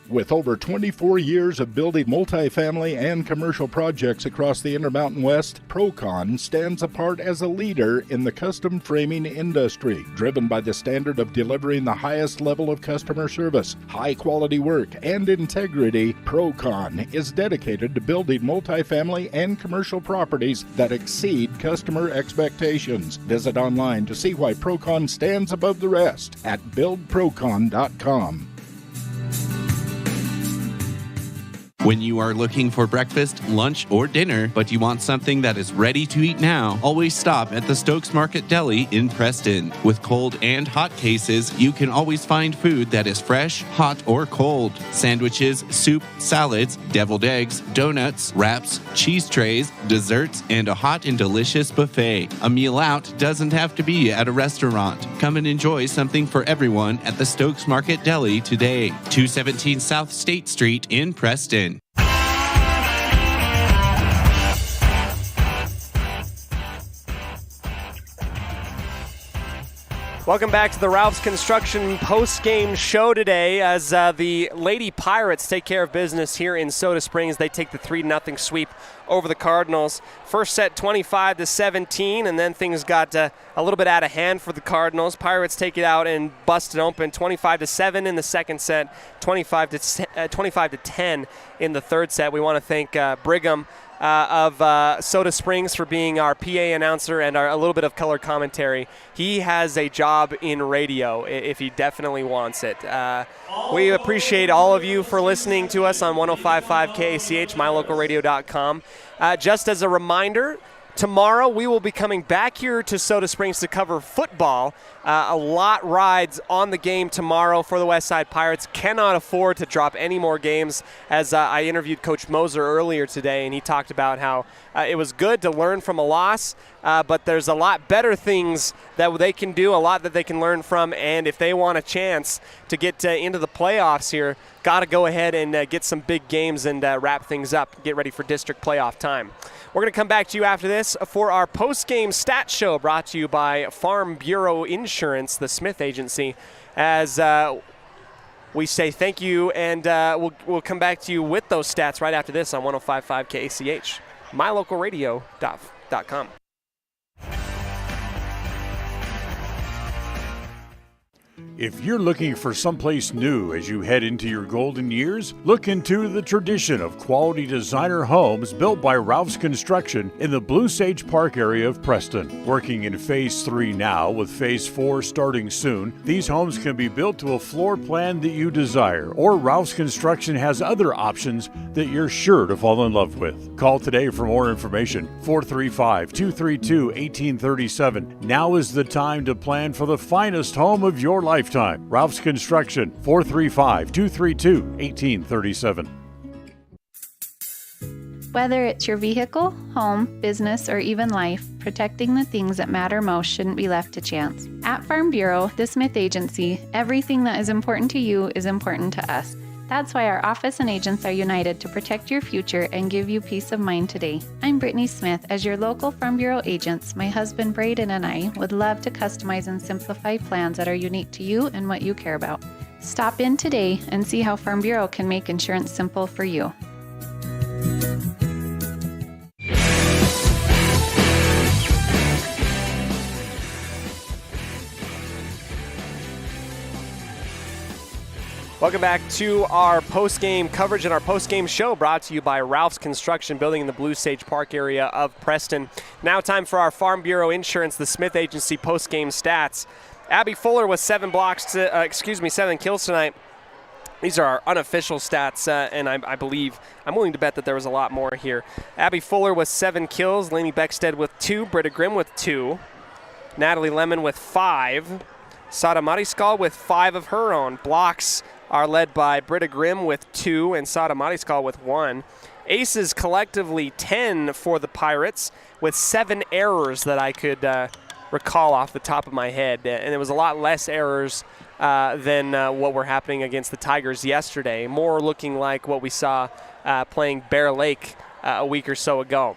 With over 24 years of building multifamily and commercial projects across the Intermountain West, Procon stands apart as a leader in the custom framing industry, driven by the standard of delivering the highest level of customer service, high-quality work, and integrity. Procon is dedicated to building multifamily and commercial properties that exceed customer expectations. Visit online to see why Procon stands above the rest at buildprocon.com. When you are looking for breakfast, lunch, or dinner, but you want something that is ready to eat now, always stop at the Stokes Market Deli in Preston. With cold and hot cases, you can always find food that is fresh, hot, or cold. Sandwiches, soup, salads, deviled eggs, donuts, wraps, cheese trays, desserts, and a hot and delicious buffet. A meal out doesn't have to be at a restaurant. Come and enjoy something for everyone at the Stokes Market Deli today. 217 South State Street in Preston. Welcome back to the Ralph's Construction post-game show today as the Lady Pirates take care of business here in Soda Springs. They take the 3-0 sweep over the Cardinals. First set 25-17, and then things got a little bit out of hand for the Cardinals. Pirates take it out and bust it open 25-7 in the second set, 25-10 in the third set. We want to thank Pregame of Soda Springs for being our PA announcer and a little bit of color commentary. He has a job in radio if he definitely wants it. We appreciate all of you for listening to us on 105.5 KACH, mylocalradio.com. Just as a reminder, tomorrow we will be coming back here to Soda Springs to cover football. A lot rides on the game tomorrow for the Westside Pirates. Cannot afford to drop any more games, as I interviewed Coach Moser earlier today, and he talked about how it was good to learn from a loss, but there's a lot better things that they can do, a lot that they can learn from, and if they want a chance to get into the playoffs here, got to go ahead and get some big games and wrap things up, get ready for district playoff time. We're going to come back to you after this for our post-game stat show brought to you by Farm Bureau Insurance, the Smith Agency, as we say thank you, and we'll come back to you with those stats right after this on 105.5 KACH, mylocalradio.com. If you're looking for someplace new as you head into your golden years, look into the tradition of quality designer homes built by Ralph's Construction in the Blue Sage Park area of Preston. Working in Phase 3 now, with Phase 4 starting soon, these homes can be built to a floor plan that you desire, or Ralph's Construction has other options that you're sure to fall in love with. Call today for more information, 435-232-1837. Now is the time to plan for the finest home of your lifetime. Ralph's Construction, 435-232-1837. Whether it's your vehicle, home, business, or even life, protecting the things that matter most shouldn't be left to chance. At Farm Bureau, the Smith Agency, everything that is important to you is important to us. That's why our office and agents are united to protect your future and give you peace of mind today. I'm Brittany Smith. As your local Farm Bureau agents, my husband Braden and I would love to customize and simplify plans that are unique to you and what you care about. Stop in today and see how Farm Bureau can make insurance simple for you. Welcome back to our post-game coverage and our post-game show brought to you by Ralph's Construction, building in the Blue Sage Park area of Preston. Now time for our Farm Bureau Insurance, the Smith Agency post-game stats. Abby Fuller with 7 kills tonight. These are our unofficial stats, and I believe, I'm willing to bet that there was a lot more here. Abby Fuller with 7 kills, Lainey Beckstead with 2, Britta Grimm with 2, Natalie Lemon with 5, Sada Mariskal with 5 of her own. Blocks are led by Britta Grimm with 2 and Sada Mariskal with 1. Aces collectively 10 for the Pirates, with 7 errors that I could recall off the top of my head. And it was a lot less errors than what were happening against the Tigers yesterday. More looking like what we saw playing Bear Lake a week or so ago.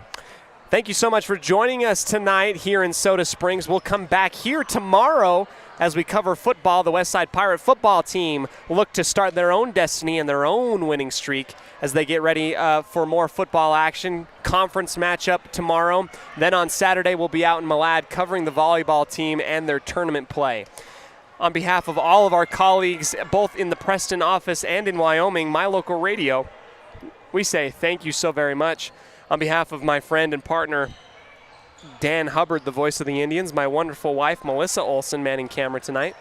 Thank you so much for joining us tonight here in Soda Springs. We'll come back here tomorrow as we cover football. The Westside Pirate football team look to start their own destiny and their own winning streak as they get ready for more football action. Conference matchup tomorrow. Then on Saturday, we'll be out in Malad covering the volleyball team and their tournament play. On behalf of all of our colleagues, both in the Preston office and in Wyoming, my local radio, we say thank you so very much. On behalf of my friend and partner, Dan Hubbard, the voice of the Indians, my wonderful wife, Melissa Olsen, manning camera tonight,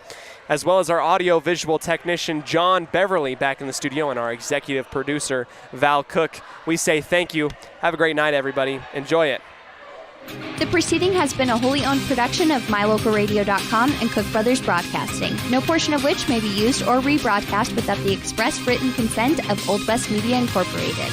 as well as our audio-visual technician, John Beverly, back in the studio, and our executive producer, Val Cook. We say thank you. Have a great night, everybody. Enjoy it. The proceeding has been a wholly owned production of MyLocalRadio.com and Cook Brothers Broadcasting, no portion of which may be used or rebroadcast without the express written consent of Old West Media Incorporated.